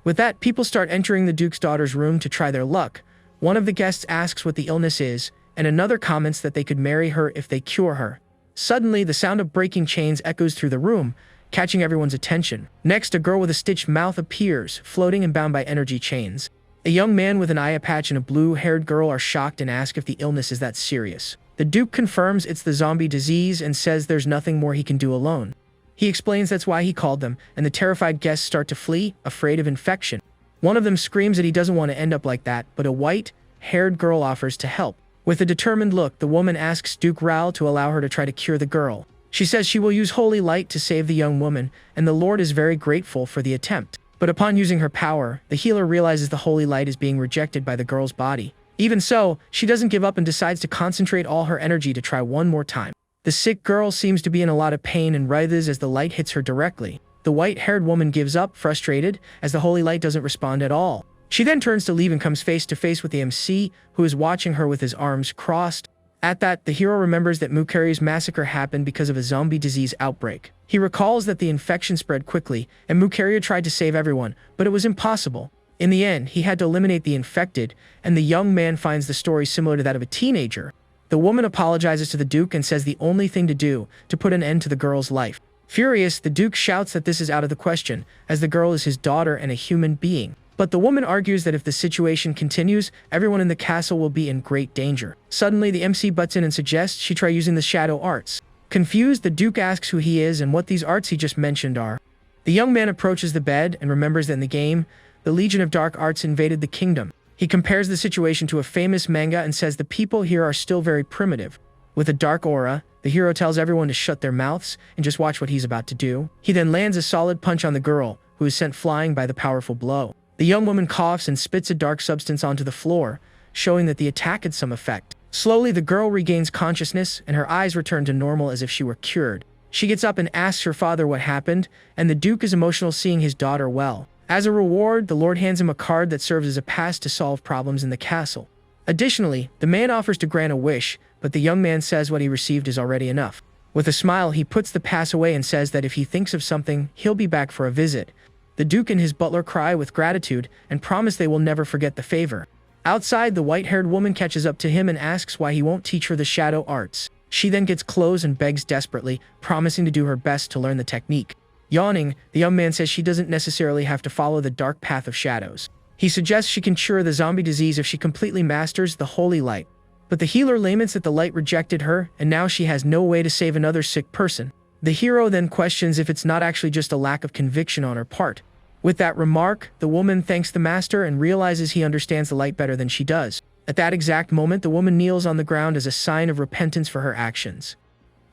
With that, people start entering the Duke's daughter's room to try their luck. One of the guests asks what the illness is, and another comments that they could marry her if they cure her. Suddenly, the sound of breaking chains echoes through the room, catching everyone's attention. Next, a girl with a stitched mouth appears, floating and bound by energy chains. A young man with an eye patch and a blue-haired girl are shocked and ask if the illness is that serious. The Duke confirms it's the zombie disease and says there's nothing more he can do alone. He explains that's why he called them, and the terrified guests start to flee, afraid of infection. One of them screams that he doesn't want to end up like that, but a white-haired girl offers to help. With a determined look, the woman asks Duke Raoul to allow her to try to cure the girl. She says she will use holy light to save the young woman, and the Lord is very grateful for the attempt. But upon using her power, the healer realizes the holy light is being rejected by the girl's body. Even so, she doesn't give up and decides to concentrate all her energy to try one more time. The sick girl seems to be in a lot of pain and writhes as the light hits her directly. The white-haired woman gives up, frustrated, as the holy light doesn't respond at all. She then turns to leave and comes face to face with the MC, who is watching her with his arms crossed. At that, the hero remembers that Mukari's massacre happened because of a zombie disease outbreak. He recalls that the infection spread quickly, and Mukari tried to save everyone, but it was impossible. In the end, he had to eliminate the infected, and the young man finds the story similar to that of a teenager. The woman apologizes to the Duke and says the only thing to do to put an end to the girl's life. Furious, the Duke shouts that this is out of the question, as the girl is his daughter and a human being. But the woman argues that if the situation continues, everyone in the castle will be in great danger. Suddenly, the MC butts in and suggests she try using the shadow arts. Confused, the Duke asks who he is and what these arts he just mentioned are. The young man approaches the bed and remembers that in the game, the Legion of Dark Arts invaded the kingdom. He compares the situation to a famous manga and says the people here are still very primitive. With a dark aura, the hero tells everyone to shut their mouths and just watch what he's about to do. He then lands a solid punch on the girl, who is sent flying by the powerful blow. The young woman coughs and spits a dark substance onto the floor, showing that the attack had some effect. Slowly, the girl regains consciousness, and her eyes return to normal as if she were cured. She gets up and asks her father what happened, and the Duke is emotional seeing his daughter well. As a reward, the Lord hands him a card that serves as a pass to solve problems in the castle. Additionally, the man offers to grant a wish, but the young man says what he received is already enough. With a smile, he puts the pass away and says that if he thinks of something, he'll be back for a visit. The Duke and his butler cry with gratitude and promise they will never forget the favor. Outside, the white-haired woman catches up to him and asks why he won't teach her the shadow arts. She then gets close and begs desperately, promising to do her best to learn the technique. Yawning, the young man says she doesn't necessarily have to follow the dark path of shadows. He suggests she can cure the zombie disease if she completely masters the holy light. But the healer laments that the light rejected her, and now she has no way to save another sick person. The hero then questions if it's not actually just a lack of conviction on her part. With that remark, the woman thanks the master and realizes he understands the light better than she does. At that exact moment, the woman kneels on the ground as a sign of repentance for her actions.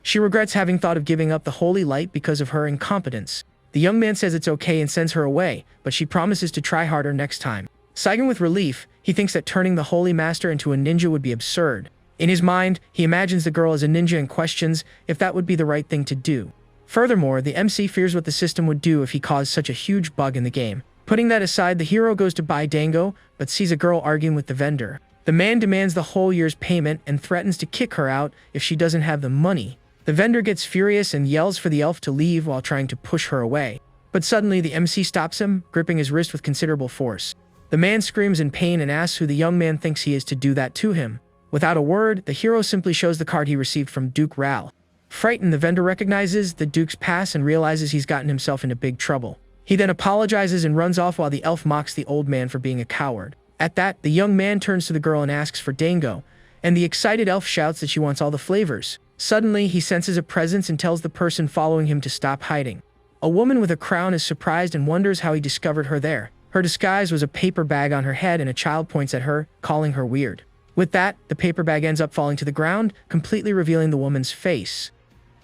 She regrets having thought of giving up the holy light because of her incompetence. The young man says it's okay and sends her away, but she promises to try harder next time. Sighing with relief, he thinks that turning the holy master into a ninja would be absurd. In his mind, he imagines the girl as a ninja and questions if that would be the right thing to do. Furthermore, the MC fears what the system would do if he caused such a huge bug in the game. Putting that aside, the hero goes to buy dango, but sees a girl arguing with the vendor. The man demands the whole year's payment and threatens to kick her out if she doesn't have the money. The vendor gets furious and yells for the elf to leave while trying to push her away. But suddenly, the MC stops him, gripping his wrist with considerable force. The man screams in pain and asks who the young man thinks he is to do that to him. Without a word, the hero simply shows the card he received from Duke Raoul. Frightened, the vendor recognizes the Duke's pass and realizes he's gotten himself into big trouble. He then apologizes and runs off while the elf mocks the old man for being a coward. At that, the young man turns to the girl and asks for dango, and the excited elf shouts that she wants all the flavors. Suddenly, he senses a presence and tells the person following him to stop hiding. A woman with a crown is surprised and wonders how he discovered her there. Her disguise was a paper bag on her head, and a child points at her, calling her weird. With that, the paper bag ends up falling to the ground, completely revealing the woman's face.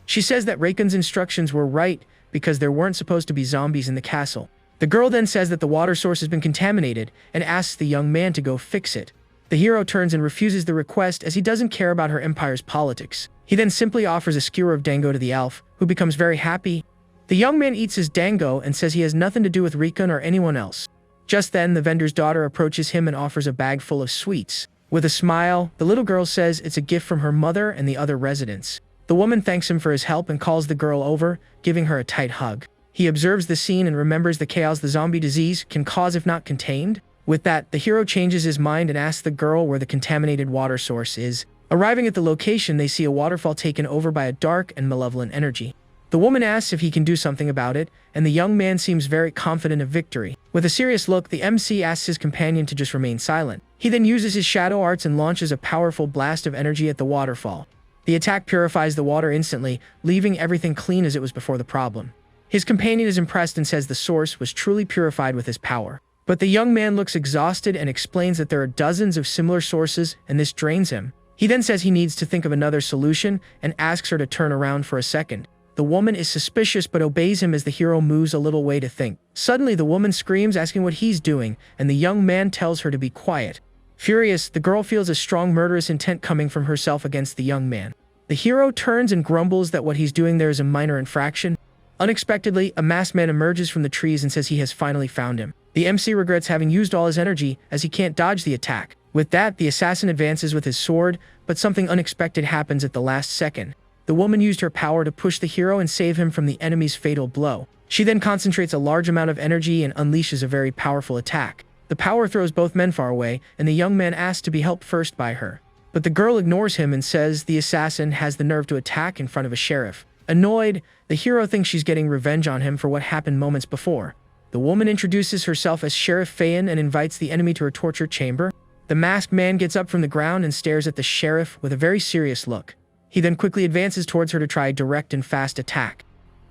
She says that Reiken's instructions were right because there weren't supposed to be zombies in the castle. The girl then says that the water source has been contaminated and asks the young man to go fix it. The hero turns and refuses the request as he doesn't care about her empire's politics. He then simply offers a skewer of dango to the elf, who becomes very happy. The young man eats his dango and says he has nothing to do with Reiken or anyone else. Just then, the vendor's daughter approaches him and offers a bag full of sweets. With a smile, the little girl says it's a gift from her mother and the other residents. The woman thanks him for his help and calls the girl over, giving her a tight hug. He observes the scene and remembers the chaos the zombie disease can cause if not contained. With that, the hero changes his mind and asks the girl where the contaminated water source is. Arriving at the location, they see a waterfall taken over by a dark and malevolent energy. The woman asks if he can do something about it, and the young man seems very confident of victory. With a serious look, the MC asks his companion to just remain silent. He then uses his shadow arts and launches a powerful blast of energy at the waterfall. The attack purifies the water instantly, leaving everything clean as it was before the problem. His companion is impressed and says the source was truly purified with his power. But the young man looks exhausted and explains that there are dozens of similar sources and this drains him. He then says he needs to think of another solution and asks her to turn around for a second. The woman is suspicious but obeys him as the hero moves a little way to think. Suddenly, the woman screams, asking what he's doing, and the young man tells her to be quiet. Furious, the girl feels a strong murderous intent coming from herself against the young man. The hero turns and grumbles that what he's doing there is a minor infraction. Unexpectedly, a masked man emerges from the trees and says he has finally found him. The MC regrets having used all his energy as he can't dodge the attack. With that, the assassin advances with his sword, but something unexpected happens at the last second. The woman used her power to push the hero and save him from the enemy's fatal blow. She then concentrates a large amount of energy and unleashes a very powerful attack. The power throws both men far away, and the young man asks to be helped first by her. But the girl ignores him and says the assassin has the nerve to attack in front of a sheriff. Annoyed, the hero thinks she's getting revenge on him for what happened moments before. The woman introduces herself as Sheriff Fayan and invites the enemy to her torture chamber. The masked man gets up from the ground and stares at the sheriff with a very serious look. He then quickly advances towards her to try a direct and fast attack.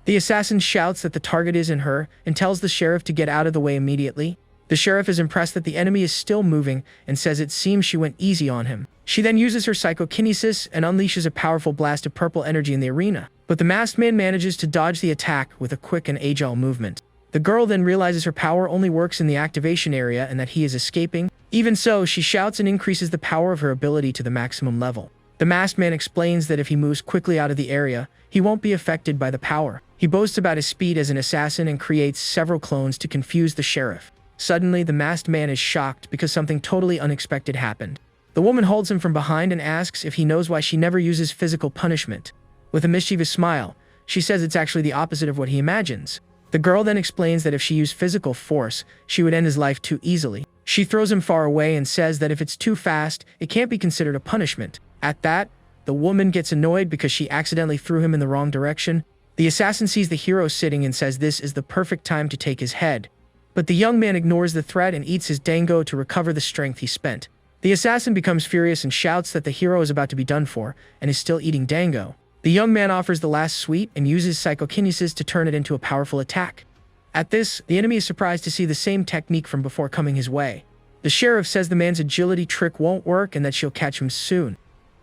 The assassin shouts that the target is in her and tells the sheriff to get out of the way immediately. The sheriff is impressed that the enemy is still moving and says it seems she went easy on him. She then uses her psychokinesis and unleashes a powerful blast of purple energy in the arena. But the masked man manages to dodge the attack with a quick and agile movement. The girl then realizes her power only works in the activation area and that he is escaping. Even so, she shouts and increases the power of her ability to the maximum level. The masked man explains that if he moves quickly out of the area, he won't be affected by the power. He boasts about his speed as an assassin and creates several clones to confuse the sheriff. Suddenly, the masked man is shocked because something totally unexpected happened. The woman holds him from behind and asks if he knows why she never uses physical punishment. With a mischievous smile, she says it's actually the opposite of what he imagines. The girl then explains that if she used physical force, she would end his life too easily. She throws him far away and says that if it's too fast, it can't be considered a punishment. At that, the woman gets annoyed because she accidentally threw him in the wrong direction. The assassin sees the hero sitting and says this is the perfect time to take his head. But the young man ignores the threat and eats his dango to recover the strength he spent. The assassin becomes furious and shouts that the hero is about to be done for and is still eating dango. The young man offers the last sweet and uses psychokinesis to turn it into a powerful attack. At this, the enemy is surprised to see the same technique from before coming his way. The sheriff says the man's agility trick won't work and that she'll catch him soon.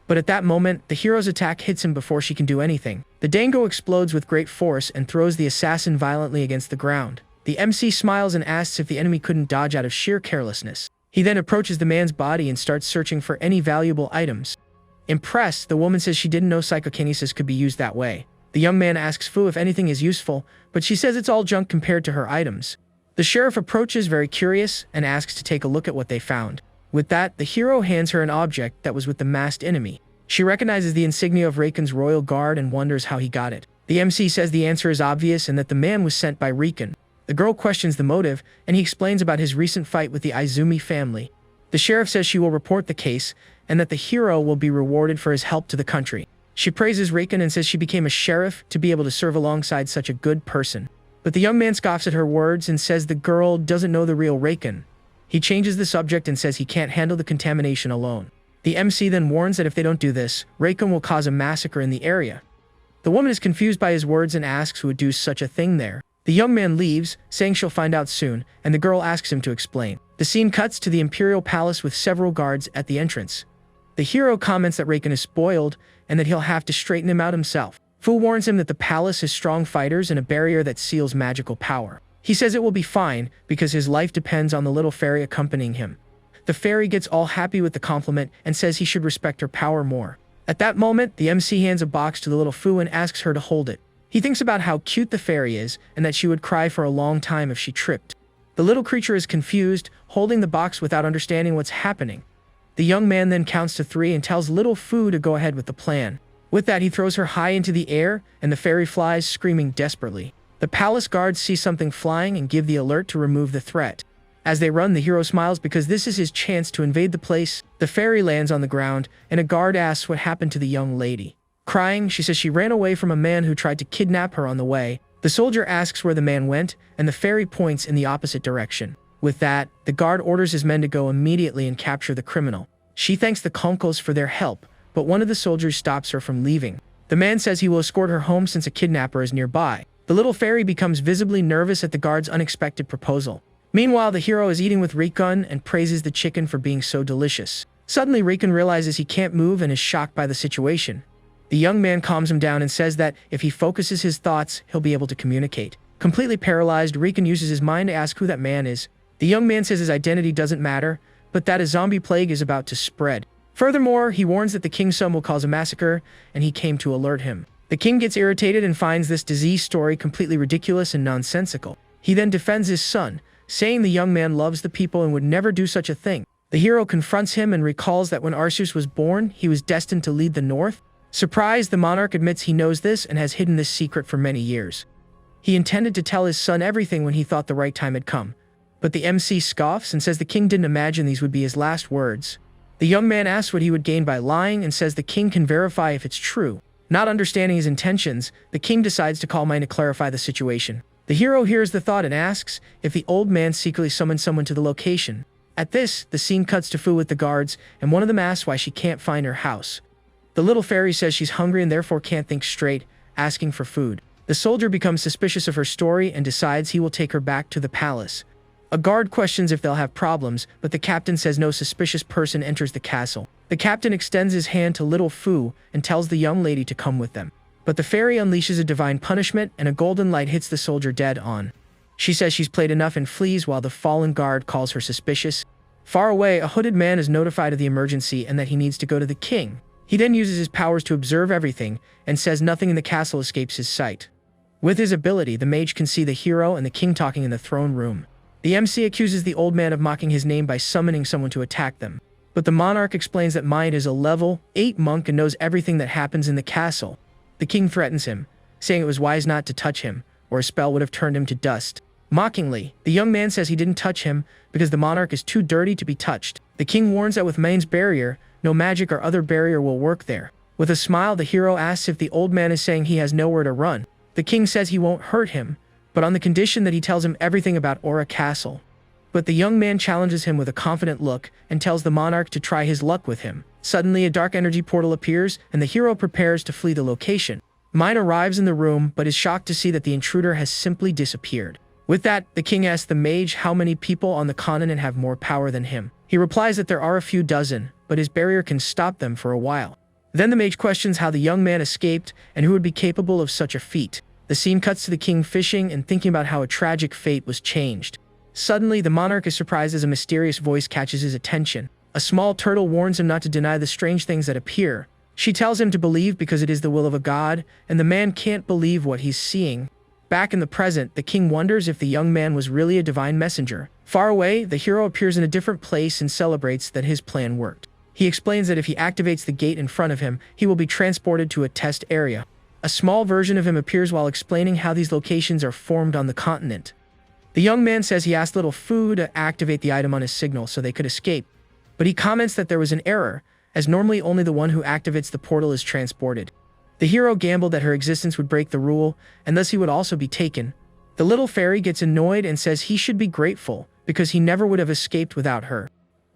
But at that moment, the hero's attack hits him before she can do anything. The dango explodes with great force and throws the assassin violently against the ground. The MC smiles and asks if the enemy couldn't dodge out of sheer carelessness. He then approaches the man's body and starts searching for any valuable items. Impressed, the woman says she didn't know psychokinesis could be used that way. The young man asks Fu if anything is useful, but she says it's all junk compared to her items. The sheriff approaches very curious and asks to take a look at what they found. With that, the hero hands her an object that was with the masked enemy. She recognizes the insignia of Reiken's royal guard and wonders how he got it. The MC says the answer is obvious and that the man was sent by Reiken. The girl questions the motive, and he explains about his recent fight with the Izumi family. The sheriff says she will report the case, and that the hero will be rewarded for his help to the country. She praises Reiken and says she became a sheriff to be able to serve alongside such a good person. But the young man scoffs at her words and says the girl doesn't know the real Reiken. He changes the subject and says he can't handle the contamination alone. The MC then warns that if they don't do this, Reiken will cause a massacre in the area. The woman is confused by his words and asks who would do such a thing there. The young man leaves, saying she'll find out soon, and the girl asks him to explain. The scene cuts to the Imperial Palace with several guards at the entrance. The hero comments that Reiken is spoiled, and that he'll have to straighten him out himself. Fu warns him that the palace has strong fighters and a barrier that seals magical power. He says it will be fine, because his life depends on the little fairy accompanying him. The fairy gets all happy with the compliment and says he should respect her power more. At that moment, the MC hands a box to the little Fu and asks her to hold it. He thinks about how cute the fairy is, and that she would cry for a long time if she tripped. The little creature is confused, holding the box without understanding what's happening. The young man then counts to 3 and tells little Fu to go ahead with the plan. With that, he throws her high into the air, and the fairy flies, screaming desperately. The palace guards see something flying and give the alert to remove the threat. As they run, the hero smiles because this is his chance to invade the place. The fairy lands on the ground, and a guard asks what happened to the young lady. Crying, she says she ran away from a man who tried to kidnap her on the way. The soldier asks where the man went, and the fairy points in the opposite direction. With that, the guard orders his men to go immediately and capture the criminal. She thanks the Konkos for their help, but one of the soldiers stops her from leaving. The man says he will escort her home since a kidnapper is nearby. The little fairy becomes visibly nervous at the guard's unexpected proposal. Meanwhile, the hero is eating with Rikun and praises the chicken for being so delicious. Suddenly, Rikun realizes he can't move and is shocked by the situation. The young man calms him down and says that if he focuses his thoughts, he'll be able to communicate. Completely paralyzed, Rikun uses his mind to ask who that man is. The young man says his identity doesn't matter, but that a zombie plague is about to spread. Furthermore, he warns that the king's son will cause a massacre, and he came to alert him. The king gets irritated and finds this disease story completely ridiculous and nonsensical. He then defends his son, saying the young man loves the people and would never do such a thing. The hero confronts him and recalls that when Arceus was born, he was destined to lead the North. Surprised, the monarch admits he knows this and has hidden this secret for many years. He intended to tell his son everything when he thought the right time had come. But the MC scoffs and says the king didn't imagine these would be his last words. The young man asks what he would gain by lying and says the king can verify if it's true. Not understanding his intentions, the king decides to call mine to clarify the situation. The hero hears the thought and asks if the old man secretly summoned someone to the location. At this, the scene cuts to Fu with the guards, and one of them asks why she can't find her house. The little fairy says she's hungry and therefore can't think straight, asking for food. The soldier becomes suspicious of her story and decides he will take her back to the palace. A guard questions if they'll have problems, but the captain says no suspicious person enters the castle. The captain extends his hand to little Fu and tells the young lady to come with them. But the fairy unleashes a divine punishment and a golden light hits the soldier dead on. She says she's played enough and flees while the fallen guard calls her suspicious. Far away, a hooded man is notified of the emergency and that he needs to go to the king. He then uses his powers to observe everything and says nothing in the castle escapes his sight. With his ability, the mage can see the hero and the king talking in the throne room. The MC accuses the old man of mocking his name by summoning someone to attack them. But the monarch explains that Mind is a level 8 monk and knows everything that happens in the castle. The king threatens him, saying it was wise not to touch him, or a spell would have turned him to dust. Mockingly, the young man says he didn't touch him because the monarch is too dirty to be touched. The king warns that with Main's barrier, no magic or other barrier will work there. With a smile, the hero asks if the old man is saying he has nowhere to run. The king says he won't hurt him, but on the condition that he tells him everything about Aura Castle. But the young man challenges him with a confident look and tells the monarch to try his luck with him. Suddenly, a dark energy portal appears, and the hero prepares to flee the location. Mine arrives in the room, but is shocked to see that the intruder has simply disappeared. With that, the king asks the mage how many people on the continent have more power than him. He replies that there are a few dozen, but his barrier can stop them for a while. Then the mage questions how the young man escaped and who would be capable of such a feat. The scene cuts to the king fishing and thinking about how a tragic fate was changed. Suddenly, the monarch is surprised as a mysterious voice catches his attention. A small turtle warns him not to deny the strange things that appear. She tells him to believe because it is the will of a god, and the man can't believe what he's seeing. Back in the present, the king wonders if the young man was really a divine messenger. Far away, the hero appears in a different place and celebrates that his plan worked. He explains that if he activates the gate in front of him, he will be transported to a test area. A small version of him appears while explaining how these locations are formed on the continent. The young man says he asked little Fu to activate the item on his signal so they could escape, but he comments that there was an error, as normally only the one who activates the portal is transported. The hero gambled that her existence would break the rule, and thus he would also be taken. The little fairy gets annoyed and says he should be grateful, because he never would have escaped without her.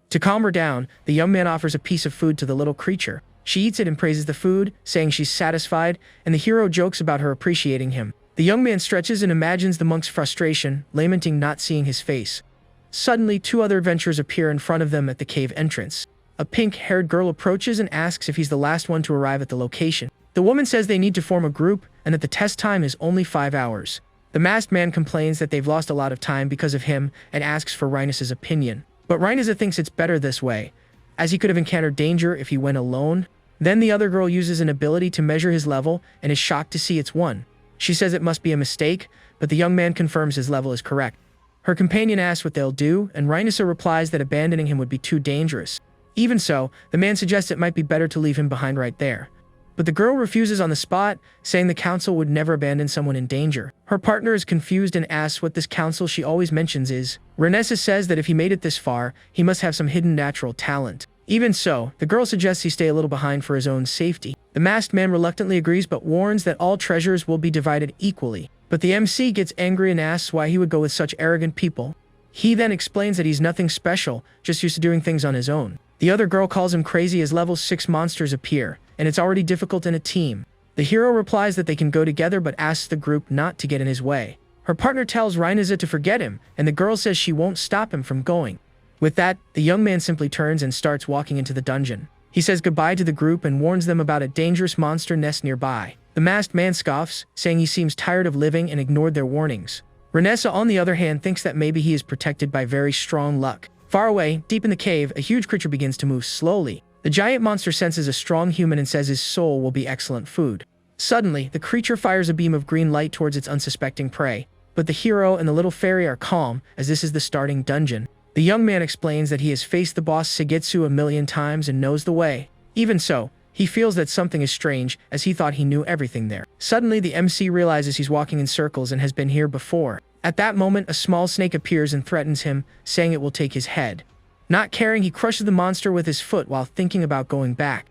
To calm her down, the young man offers a piece of food to the little creature. She eats it and praises the food, saying she's satisfied, and the hero jokes about her appreciating him. The young man stretches and imagines the monk's frustration, lamenting not seeing his face. Suddenly, two other adventurers appear in front of them at the cave entrance. A pink-haired girl approaches and asks if he's the last one to arrive at the location. The woman says they need to form a group, and that the test time is only 5 hours. The masked man complains that they've lost a lot of time because of him and asks for Rhinus' opinion. But Rhinus thinks it's better this way, as he could have encountered danger if he went alone. Then the other girl uses an ability to measure his level and is shocked to see it's 1. She says it must be a mistake, but the young man confirms his level is correct. Her companion asks what they'll do, and Rhinesa replies that abandoning him would be too dangerous. Even so, the man suggests it might be better to leave him behind right there. But the girl refuses on the spot, saying the council would never abandon someone in danger. Her partner is confused and asks what this council she always mentions is. Rhinesa says that if he made it this far, he must have some hidden natural talent. Even so, the girl suggests he stay a little behind for his own safety. The masked man reluctantly agrees but warns that all treasures will be divided equally. But the MC gets angry and asks why he would go with such arrogant people. He then explains that he's nothing special, just used to doing things on his own. The other girl calls him crazy as level 6 monsters appear, and it's already difficult in a team. The hero replies that they can go together but asks the group not to get in his way. Her partner tells Rhinesa to forget him, and the girl says she won't stop him from going. With that, the young man simply turns and starts walking into the dungeon. He says goodbye to the group and warns them about a dangerous monster nest nearby. The masked man scoffs, saying he seems tired of living and ignored their warnings. Rhinesa, on the other hand, thinks that maybe he is protected by very strong luck. Far away, deep in the cave, a huge creature begins to move slowly. The giant monster senses a strong human and says his soul will be excellent food. Suddenly, the creature fires a beam of green light towards its unsuspecting prey. But the hero and the little fairy are calm, as this is the starting dungeon. The young man explains that he has faced the boss Suigetsu a million times and knows the way. Even so, he feels that something is strange, as he thought he knew everything there. Suddenly, the MC realizes he's walking in circles and has been here before. At that moment, a small snake appears and threatens him, saying it will take his head. Not caring, he crushes the monster with his foot while thinking about going back.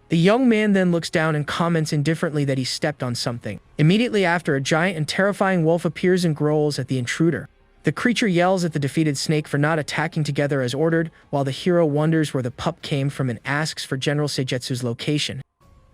The young man then looks down and comments indifferently that he stepped on something. Immediately after, a giant and terrifying wolf appears and growls at the intruder. The creature yells at the defeated snake for not attacking together as ordered, while the hero wonders where the pup came from and asks for General Seigetsu's location.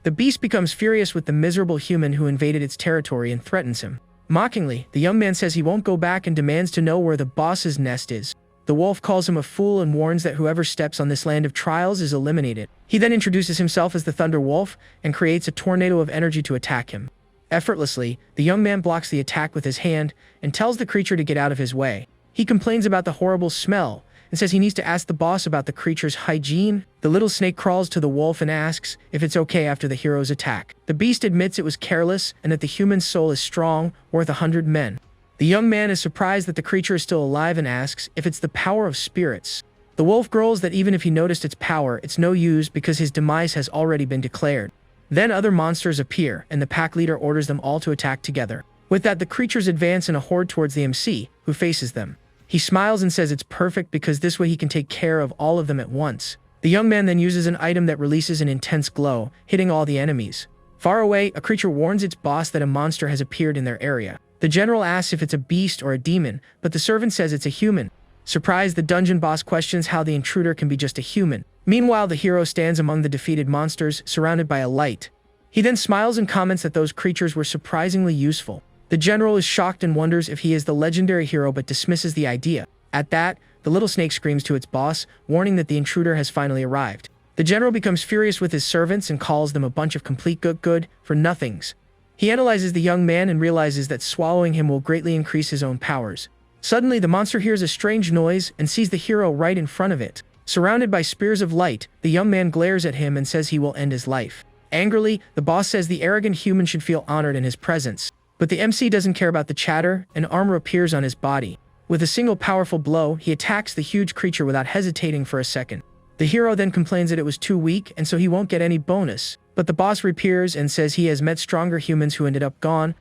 The beast becomes furious with the miserable human who invaded its territory and threatens him. Mockingly, the young man says he won't go back and demands to know where the boss's nest is. The wolf calls him a fool and warns that whoever steps on this land of trials is eliminated. He then introduces himself as the Thunder Wolf and creates a tornado of energy to attack him. Effortlessly, the young man blocks the attack with his hand and tells the creature to get out of his way. He complains about the horrible smell and says he needs to ask the boss about the creature's hygiene. The little snake crawls to the wolf and asks if it's okay after the hero's attack. The beast admits it was careless and that the human soul is strong, worth 100 men. The young man is surprised that the creature is still alive and asks if it's the power of spirits. The wolf growls that even if he noticed its power, it's no use because his demise has already been declared. Then other monsters appear, and the pack leader orders them all to attack together. With that, the creatures advance in a horde towards the MC, who faces them. He smiles and says it's perfect because this way he can take care of all of them at once. The young man then uses an item that releases an intense glow, hitting all the enemies. Far away, a creature warns its boss that a monster has appeared in their area. The general asks if it's a beast or a demon, but the servant says it's a human. Surprised, the dungeon boss questions how the intruder can be just a human. Meanwhile, the hero stands among the defeated monsters, surrounded by a light. He then smiles and comments that those creatures were surprisingly useful. The general is shocked and wonders if he is the legendary hero but dismisses the idea. At that, the little snake screams to its boss, warning that the intruder has finally arrived. The general becomes furious with his servants and calls them a bunch of complete good for nothings. He analyzes the young man and realizes that swallowing him will greatly increase his own powers. Suddenly, the monster hears a strange noise and sees the hero right in front of it. Surrounded by spears of light, the young man glares at him and says he will end his life. Angrily, the boss says the arrogant human should feel honored in his presence. But the MC doesn't care about the chatter, and armor appears on his body. With a single powerful blow, he attacks the huge creature without hesitating for a second. The hero then complains that it was too weak and so he won't get any bonus. But the boss reappears and says he has met stronger humans who ended up gone.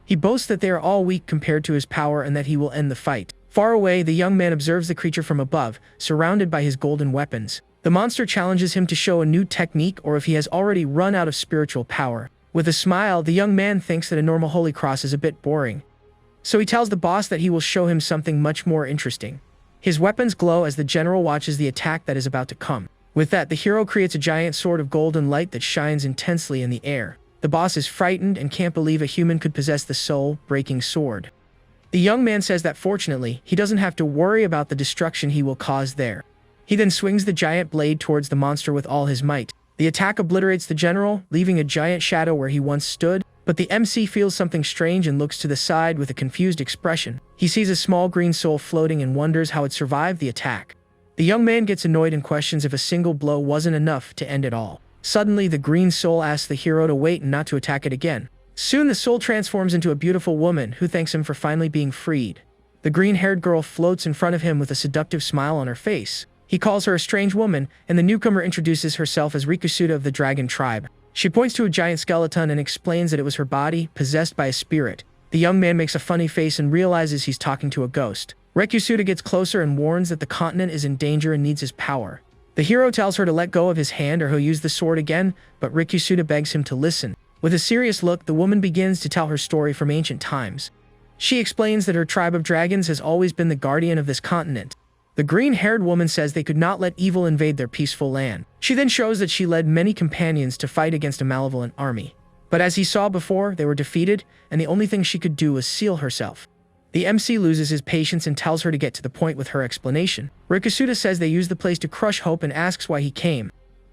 He boasts that they are all weak compared to his power and that he will end the fight. Far away, the young man observes the creature from above, surrounded by his golden weapons. The monster challenges him to show a new technique or if he has already run out of spiritual power. With a smile, the young man thinks that a normal holy cross is a bit boring. So he tells the boss that he will show him something much more interesting. His weapons glow as the general watches the attack that is about to come. With that, the hero creates a giant sword of golden light that shines intensely in the air. The boss is frightened and can't believe a human could possess the soul-breaking sword. The young man says that fortunately, he doesn't have to worry about the destruction he will cause there. He then swings the giant blade towards the monster with all his might. The attack obliterates the general, leaving a giant shadow where he once stood, but the MC feels something strange and looks to the side with a confused expression. He sees a small green soul floating and wonders how it survived the attack. The young man gets annoyed and questions if a single blow wasn't enough to end it all. Suddenly, the green soul asks the hero to wait and not to attack it again. Soon, the soul transforms into a beautiful woman who thanks him for finally being freed. The green-haired girl floats in front of him with a seductive smile on her face. He calls her a strange woman, and the newcomer introduces herself as Rikusuda of the dragon tribe. She points to a giant skeleton and explains that it was her body, possessed by a spirit. The young man makes a funny face and realizes he's talking to a ghost. Rikusuda gets closer and warns that the continent is in danger and needs his power. The hero tells her to let go of his hand or he'll use the sword again, but Rikusuda begs him to listen. With a serious look, the woman begins to tell her story from ancient times. She explains that her tribe of dragons has always been the guardian of this continent. The green-haired woman says they could not let evil invade their peaceful land. She then shows that she led many companions to fight against a malevolent army. But as he saw before, they were defeated, and the only thing she could do was seal herself. The MC loses his patience and tells her to get to the point with her explanation. Rikusuda says they use the place to crush hope and asks why he came.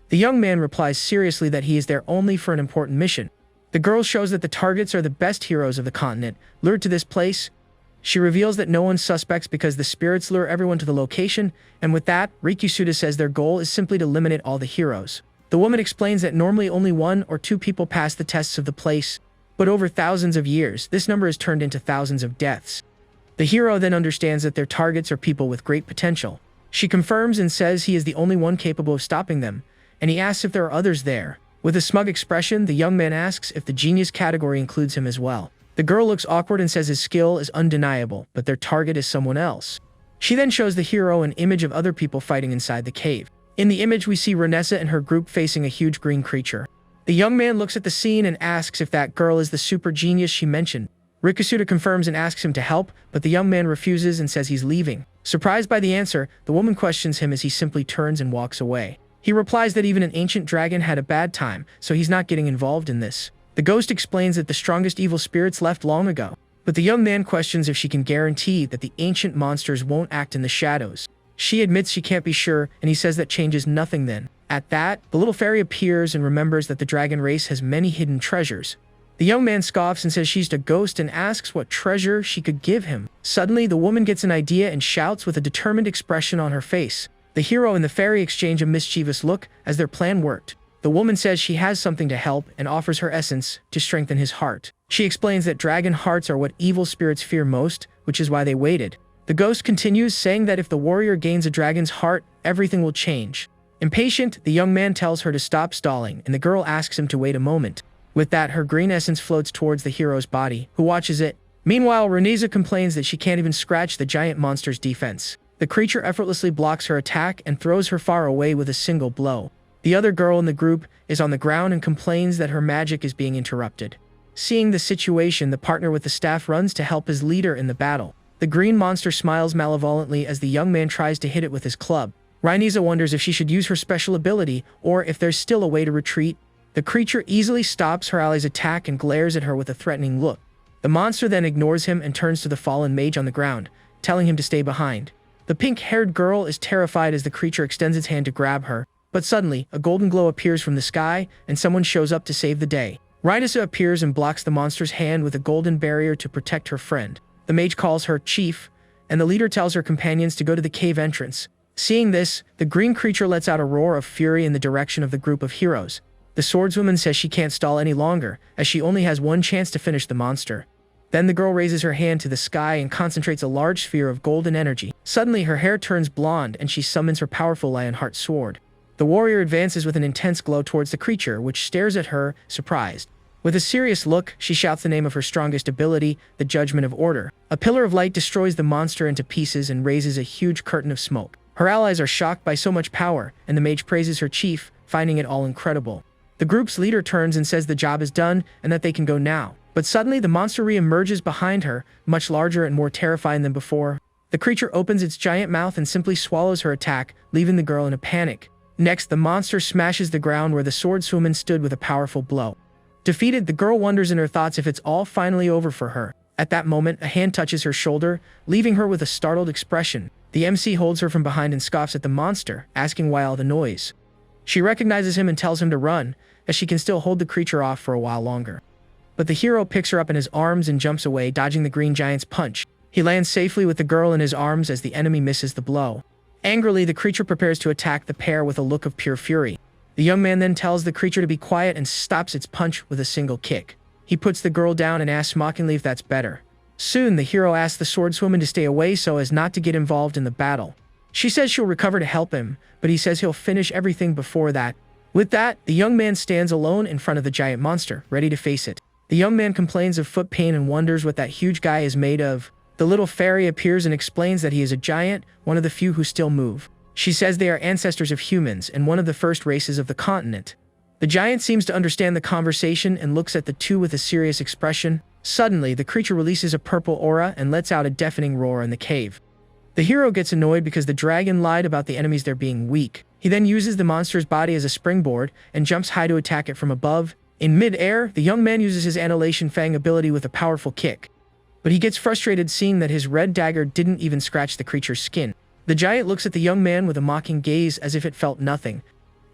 The young man replies seriously that he is there only for an important mission. The girl shows that the targets are the best heroes of the continent. Lured to this place, she reveals that no one suspects because the spirits lure everyone to the location, and with that, Rikusuda says their goal is simply to eliminate all the heroes. The woman explains that normally only 1 or 2 people pass the tests of the place, but over thousands of years, this number is turned into thousands of deaths. The hero then understands that their targets are people with great potential. She confirms and says he is the only one capable of stopping them, and he asks if there are others there. With a smug expression, the young man asks if the genius category includes him as well. The girl looks awkward and says his skill is undeniable, but their target is someone else. She then shows the hero an image of other people fighting inside the cave. In the image, we see Renessa and her group facing a huge green creature. The young man looks at the scene and asks if that girl is the super genius she mentioned. Rikusuda confirms and asks him to help, but the young man refuses and says he's leaving. Surprised by the answer, the woman questions him as he simply turns and walks away. He replies that even an ancient dragon had a bad time, so he's not getting involved in this. The ghost explains that the strongest evil spirits left long ago, but the young man questions if she can guarantee that the ancient monsters won't act in the shadows. She admits she can't be sure, and he says that changes nothing then. At that, the little fairy appears and remembers that the dragon race has many hidden treasures. The young man scoffs and says she's a ghost and asks what treasure she could give him. Suddenly, the woman gets an idea and shouts with a determined expression on her face. The hero and the fairy exchange a mischievous look as their plan worked. The woman says she has something to help and offers her essence to strengthen his heart. She explains that dragon hearts are what evil spirits fear most, which is why they waited. The ghost continues, saying that if the warrior gains a dragon's heart, everything will change. Impatient, the young man tells her to stop stalling, and the girl asks him to wait a moment. With that, her green essence floats towards the hero's body, who watches it. Meanwhile, Renessa complains that she can't even scratch the giant monster's defense. The creature effortlessly blocks her attack and throws her far away with a single blow. The other girl in the group is on the ground and complains that her magic is being interrupted. Seeing the situation, the partner with the staff runs to help his leader in the battle. The green monster smiles malevolently as the young man tries to hit it with his club. Renessa wonders if she should use her special ability or if there's still a way to retreat. The creature easily stops her ally's attack and glares at her with a threatening look. The monster then ignores him and turns to the fallen mage on the ground, telling him to stay behind. The pink-haired girl is terrified as the creature extends its hand to grab her, but suddenly, a golden glow appears from the sky, and someone shows up to save the day. Renessa appears and blocks the monster's hand with a golden barrier to protect her friend. The mage calls her Chief, and the leader tells her companions to go to the cave entrance. Seeing this, the green creature lets out a roar of fury in the direction of the group of heroes. The swordswoman says she can't stall any longer, as she only has one chance to finish the monster. Then the girl raises her hand to the sky and concentrates a large sphere of golden energy. Suddenly, her hair turns blonde and she summons her powerful Lionheart sword. The warrior advances with an intense glow towards the creature, which stares at her, surprised. With a serious look, she shouts the name of her strongest ability, the Judgment of Order. A pillar of light destroys the monster into pieces and raises a huge curtain of smoke. Her allies are shocked by so much power, and the mage praises her chief, finding it all incredible. The group's leader turns and says the job is done and that they can go now. But suddenly, the monster re-emerges behind her, much larger and more terrifying than before. The creature opens its giant mouth and simply swallows her attack, leaving the girl in a panic. Next, the monster smashes the ground where the swordswoman stood with a powerful blow. Defeated, the girl wonders in her thoughts if it's all finally over for her. At that moment, a hand touches her shoulder, leaving her with a startled expression. The MC holds her from behind and scoffs at the monster, asking why all the noise. She recognizes him and tells him to run, as she can still hold the creature off for a while longer. But the hero picks her up in his arms and jumps away, dodging the green giant's punch. He lands safely with the girl in his arms as the enemy misses the blow. Angrily, the creature prepares to attack the pair with a look of pure fury. The young man then tells the creature to be quiet and stops its punch with a single kick. He puts the girl down and asks mockingly if that's better. Soon, the hero asks the swordswoman to stay away so as not to get involved in the battle. She says she'll recover to help him, but he says he'll finish everything before that. With that, the young man stands alone in front of the giant monster, ready to face it. The young man complains of foot pain and wonders what that huge guy is made of. The little fairy appears and explains that he is a giant, one of the few who still move. She says they are ancestors of humans and one of the first races of the continent. The giant seems to understand the conversation and looks at the two with a serious expression. Suddenly, the creature releases a purple aura and lets out a deafening roar in the cave. The hero gets annoyed because the dragon lied about the enemies there being weak. He then uses the monster's body as a springboard and jumps high to attack it from above. In mid-air, the young man uses his Annihilation Fang ability with a powerful kick. But he gets frustrated seeing that his red dagger didn't even scratch the creature's skin. The giant looks at the young man with a mocking gaze as if it felt nothing.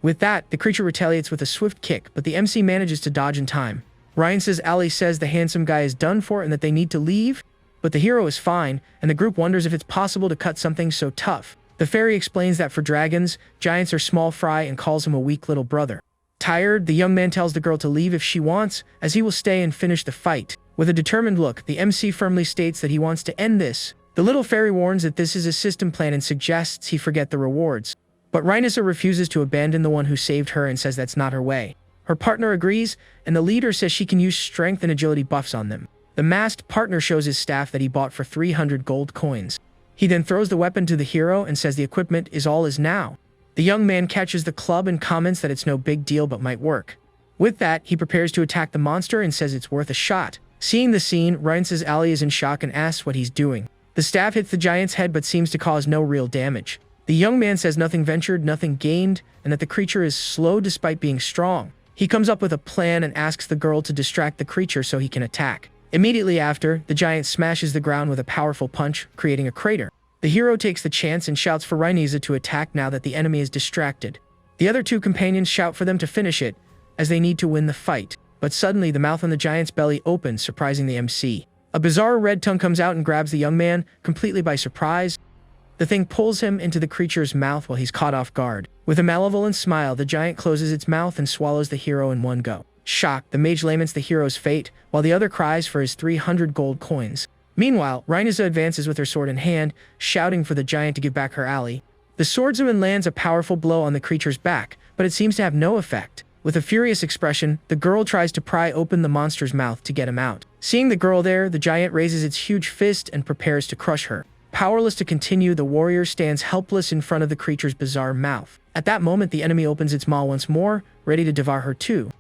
With that, the creature retaliates with a swift kick, but the MC manages to dodge in time. Ryan's ally says the handsome guy is done for and that they need to leave, but the hero is fine, and the group wonders if it's possible to cut something so tough. The fairy explains that for dragons, giants are small fry and calls him a weak little brother. Tired, the young man tells the girl to leave if she wants, as he will stay and finish the fight. With a determined look, the MC firmly states that he wants to end this. The little fairy warns that this is a system plan and suggests he forget the rewards. But Rhinessa refuses to abandon the one who saved her and says that's not her way. Her partner agrees, and the leader says she can use strength and agility buffs on them. The masked partner shows his staff that he bought for 300 gold coins. He then throws the weapon to the hero and says the equipment is all his now. The young man catches the club and comments that it's no big deal but might work. With that, he prepares to attack the monster and says it's worth a shot. Seeing the scene, Rhinessa's ally is in shock and asks what he's doing. The staff hits the giant's head but seems to cause no real damage. The young man says nothing ventured, nothing gained, and that the creature is slow despite being strong. He comes up with a plan and asks the girl to distract the creature so he can attack. Immediately after, the giant smashes the ground with a powerful punch, creating a crater. The hero takes the chance and shouts for Rhinessa to attack now that the enemy is distracted. The other two companions shout for them to finish it, as they need to win the fight. But suddenly, the mouth on the giant's belly opens, surprising the MC. A bizarre red tongue comes out and grabs the young man, completely by surprise. The thing pulls him into the creature's mouth while he's caught off guard. With a malevolent smile, the giant closes its mouth and swallows the hero in one go. Shocked, the mage laments the hero's fate, while the other cries for his 300 gold coins. Meanwhile, Rhinessa advances with her sword in hand, shouting for the giant to give back her ally. The swordswoman lands a powerful blow on the creature's back, but it seems to have no effect. With a furious expression, the girl tries to pry open the monster's mouth to get him out. Seeing the girl there, the giant raises its huge fist and prepares to crush her. Powerless to continue, the warrior stands helpless in front of the creature's bizarre mouth. At that moment, the enemy opens its maw once more, ready to devour her too.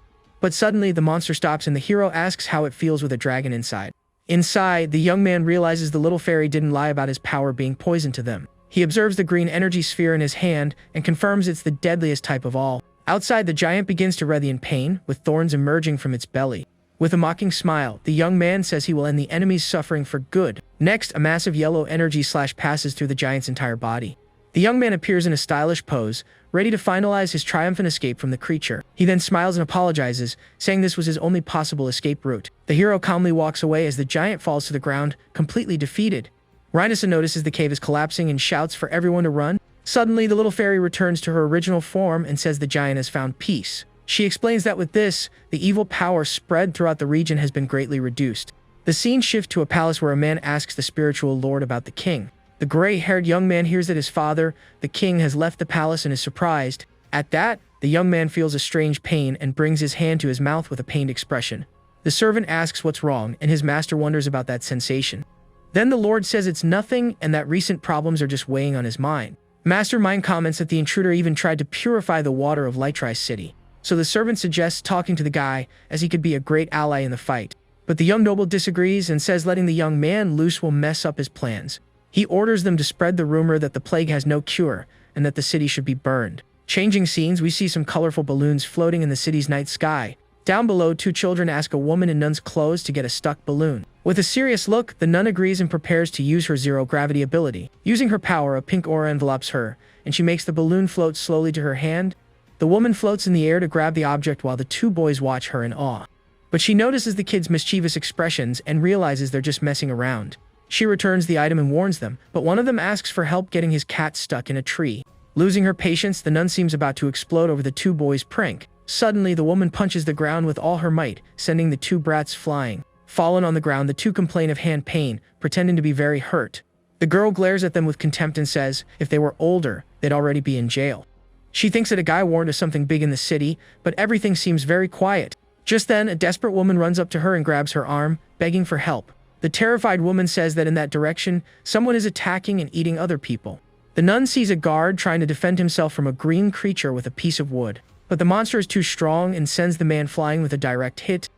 But suddenly, the monster stops and the hero asks how it feels with a dragon inside. Inside, the young man realizes the little fairy didn't lie about his power being poison to them. He observes the green energy sphere in his hand and confirms it's the deadliest type of all. Outside, the giant begins to writhe in pain, with thorns emerging from its belly. With a mocking smile, the young man says he will end the enemy's suffering for good. Next, a massive yellow energy slash passes through the giant's entire body. The young man appears in a stylish pose, ready to finalize his triumphant escape from the creature. He then smiles and apologizes, saying this was his only possible escape route. The hero calmly walks away as the giant falls to the ground, completely defeated. Rhinessa notices the cave is collapsing and shouts for everyone to run. Suddenly, the little fairy returns to her original form and says the giant has found peace. She explains that with this, the evil power spread throughout the region has been greatly reduced. The scene shifts to a palace where a man asks the spiritual lord about the king. The gray-haired young man hears that his father, the king, has left the palace and is surprised. At that, the young man feels a strange pain and brings his hand to his mouth with a pained expression. The servant asks what's wrong, and his master wonders about that sensation. Then the lord says it's nothing and that recent problems are just weighing on his mind. Mastermind comments that the intruder even tried to purify the water of Lightrise City. So the servant suggests talking to the guy, as he could be a great ally in the fight. But the young noble disagrees and says letting the young man loose will mess up his plans. He orders them to spread the rumor that the plague has no cure, and that the city should be burned. Changing scenes, we see some colorful balloons floating in the city's night sky. Down below, two children ask a woman in nun's clothes to get a stuck balloon. With a serious look, the nun agrees and prepares to use her zero-gravity ability. Using her power, a pink aura envelops her, and she makes the balloon float slowly to her hand. The woman floats in the air to grab the object while the two boys watch her in awe. But she notices the kids' mischievous expressions and realizes they're just messing around. She returns the item and warns them, but one of them asks for help getting his cat stuck in a tree. Losing her patience, the nun seems about to explode over the two boys' prank. Suddenly, the woman punches the ground with all her might, sending the two brats flying. Fallen on the ground, the two complain of hand pain, pretending to be very hurt. The girl glares at them with contempt and says if they were older, they'd already be in jail. She thinks that a guy warned of something big in the city, but everything seems very quiet. Just then, a desperate woman runs up to her and grabs her arm, begging for help. The terrified woman says that in that direction, someone is attacking and eating other people. The nun sees a guard trying to defend himself from a green creature with a piece of wood, but the monster is too strong and sends the man flying with a direct hit.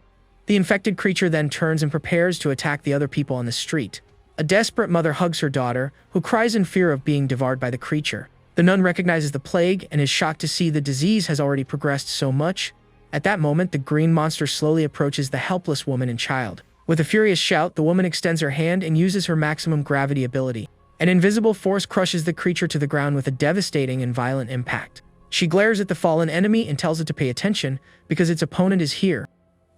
The infected creature then turns and prepares to attack the other people on the street. A desperate mother hugs her daughter, who cries in fear of being devoured by the creature. The nun recognizes the plague and is shocked to see the disease has already progressed so much. At that moment, the green monster slowly approaches the helpless woman and child. With a furious shout, the woman extends her hand and uses her maximum gravity ability. An invisible force crushes the creature to the ground with a devastating and violent impact. She glares at the fallen enemy and tells it to pay attention, because its opponent is here.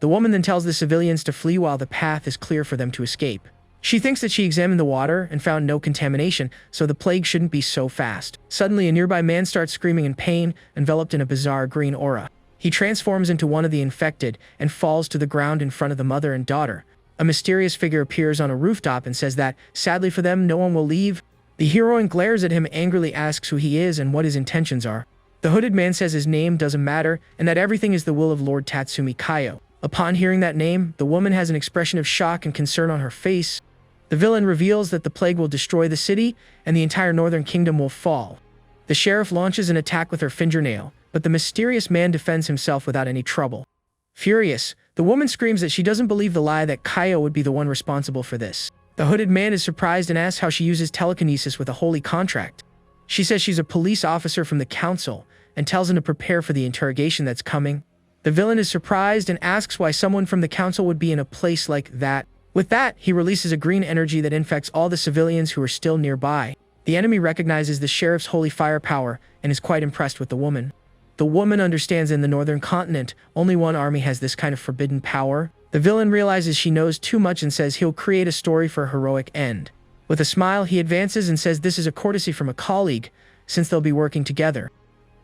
The woman then tells the civilians to flee while the path is clear for them to escape. She thinks that she examined the water and found no contamination, so the plague shouldn't be so fast. Suddenly, a nearby man starts screaming in pain, enveloped in a bizarre green aura. He transforms into one of the infected and falls to the ground in front of the mother and daughter. A mysterious figure appears on a rooftop and says that, sadly for them, no one will leave. The heroine glares at him, angrily asks who he is and what his intentions are. The hooded man says his name doesn't matter and that everything is the will of Lord Tatsumi Kaio. Upon hearing that name, the woman has an expression of shock and concern on her face. The villain reveals that the plague will destroy the city and the entire northern kingdom will fall. The sheriff launches an attack with her fingernail, but the mysterious man defends himself without any trouble. Furious, the woman screams that she doesn't believe the lie that Kaio would be the one responsible for this. The hooded man is surprised and asks how she uses telekinesis with a holy contract. She says she's a police officer from the council and tells him to prepare for the interrogation that's coming. The villain is surprised and asks why someone from the council would be in a place like that. With that, he releases a green energy that infects all the civilians who are still nearby. The enemy recognizes the sheriff's holy firepower and is quite impressed with the woman. The woman understands in the northern continent, only one army has this kind of forbidden power. The villain realizes she knows too much and says he'll create a story for a heroic end. With a smile, he advances and says this is a courtesy from a colleague, since they'll be working together.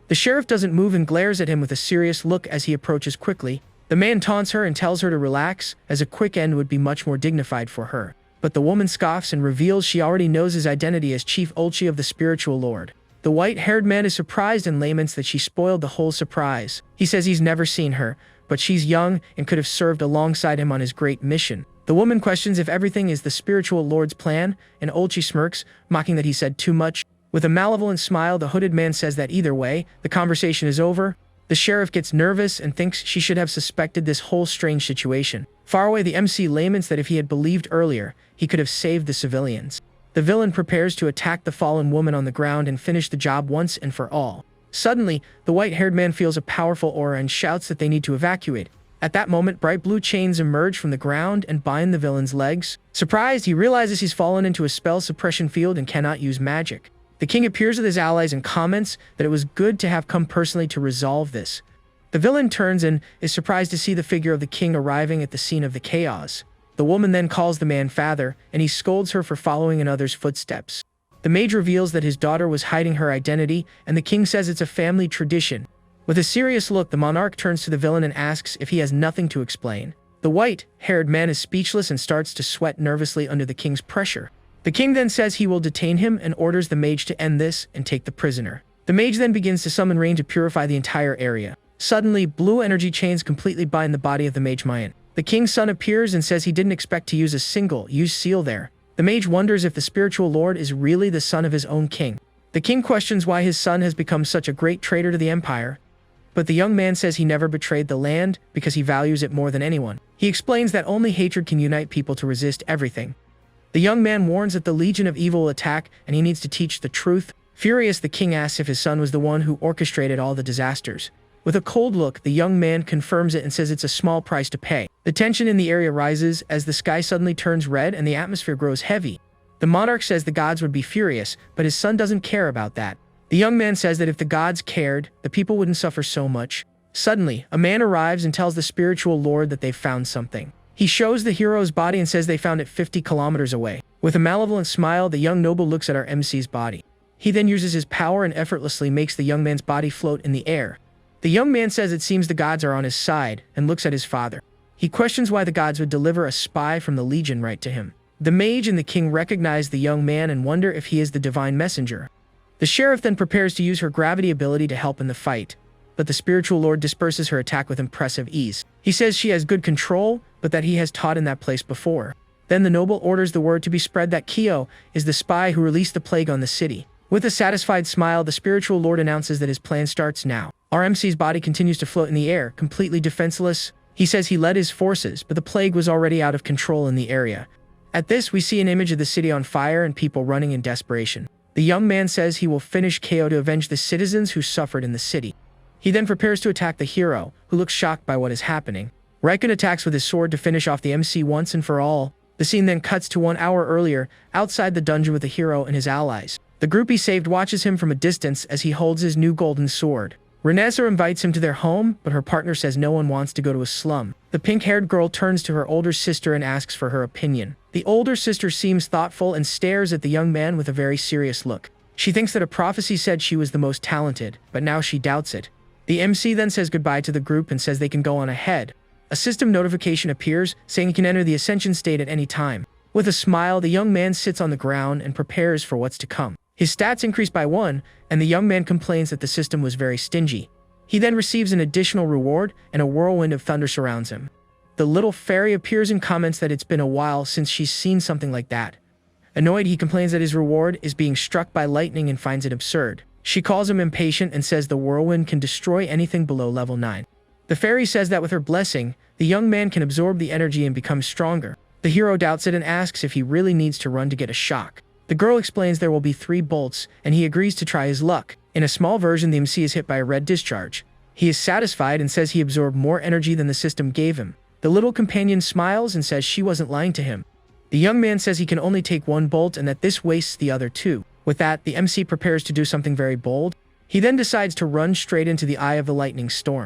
The sheriff doesn't move and glares at him with a serious look as he approaches quickly. The man taunts her and tells her to relax, as a quick end would be much more dignified for her. But the woman scoffs and reveals she already knows his identity as Chief Olchi of the Spiritual Lord. The white-haired man is surprised and laments that she spoiled the whole surprise. He says he's never seen her, but she's young and could have served alongside him on his great mission. The woman questions if everything is the Spiritual Lord's plan, and Olchi smirks, mocking that he said too much. With a malevolent smile, the hooded man says that either way, the conversation is over. The sheriff gets nervous and thinks she should have suspected this whole strange situation. Far away, the MC laments that if he had believed earlier, he could have saved the civilians. The villain prepares to attack the fallen woman on the ground and finish the job once and for all. Suddenly, the white-haired man feels a powerful aura and shouts that they need to evacuate. At that moment, bright blue chains emerge from the ground and bind the villain's legs. Surprised, he realizes he's fallen into a spell suppression field and cannot use magic. The king appears with his allies and comments that it was good to have come personally to resolve this. The villain turns and is surprised to see the figure of the king arriving at the scene of the chaos. The woman then calls the man father, and he scolds her for following in others' footsteps. The mage reveals that his daughter was hiding her identity, and the king says it's a family tradition. With a serious look, the monarch turns to the villain and asks if he has nothing to explain. The white-haired man is speechless and starts to sweat nervously under the king's pressure. The king then says he will detain him and orders the mage to end this and take the prisoner. The mage then begins to summon rain to purify the entire area. Suddenly, blue energy chains completely bind the body of the mage Mayan. The king's son appears and says he didn't expect to use a single-use seal there. The mage wonders if the spiritual lord is really the son of his own king. The king questions why his son has become such a great traitor to the empire, but the young man says he never betrayed the land because he values it more than anyone. He explains that only hatred can unite people to resist everything. The young man warns that the Legion of Evil will attack and he needs to teach the truth. Furious, the king asks if his son was the one who orchestrated all the disasters. With a cold look, the young man confirms it and says it's a small price to pay. The tension in the area rises as the sky suddenly turns red and the atmosphere grows heavy. The monarch says the gods would be furious, but his son doesn't care about that. The young man says that if the gods cared, the people wouldn't suffer so much. Suddenly, a man arrives and tells the spiritual lord that they've found something. He shows the hero's body and says they found it 50 kilometers away. With a malevolent smile, the young noble looks at our MC's body. He then uses his power and effortlessly makes the young man's body float in the air. The young man says it seems the gods are on his side and looks at his father. He questions why the gods would deliver a spy from the Legion right to him. The mage and the king recognize the young man and wonder if he is the divine messenger. The sheriff then prepares to use her gravity ability to help in the fight, but the spiritual lord disperses her attack with impressive ease. He says she has good control, but that he has taught in that place before. Then the noble orders the word to be spread that Kyo is the spy who released the plague on the city. With a satisfied smile, the spiritual lord announces that his plan starts now. Our MC's body continues to float in the air, completely defenseless. He says he led his forces, but the plague was already out of control in the area. At this, we see an image of the city on fire and people running in desperation. The young man says he will finish KO to avenge the citizens who suffered in the city. He then prepares to attack the hero, who looks shocked by what is happening. Raikun attacks with his sword to finish off the MC once and for all. The scene then cuts to 1 hour earlier, outside the dungeon with the hero and his allies. The group he saved watches him from a distance as he holds his new golden sword. Renesser invites him to their home, but her partner says no one wants to go to a slum. The pink-haired girl turns to her older sister and asks for her opinion. The older sister seems thoughtful and stares at the young man with a very serious look. She thinks that a prophecy said she was the most talented, but now she doubts it. The MC then says goodbye to the group and says they can go on ahead. A system notification appears, saying he can enter the Ascension state at any time. With a smile, the young man sits on the ground and prepares for what's to come. His stats increase by 1, and the young man complains that the system was very stingy. He then receives an additional reward, and a whirlwind of thunder surrounds him. The little fairy appears and comments that it's been a while since she's seen something like that. Annoyed, he complains that his reward is being struck by lightning and finds it absurd. She calls him impatient and says the whirlwind can destroy anything below level 9. The fairy says that with her blessing, the young man can absorb the energy and become stronger. The hero doubts it and asks if he really needs to run to get a shock. The girl explains there will be 3 bolts, and he agrees to try his luck. In a small version, the MC is hit by a red discharge. He is satisfied and says he absorbed more energy than the system gave him. The little companion smiles and says she wasn't lying to him. The young man says he can only take 1 bolt and that this wastes the other 2. With that, the MC prepares to do something very bold. He then decides to run straight into the eye of the lightning storm.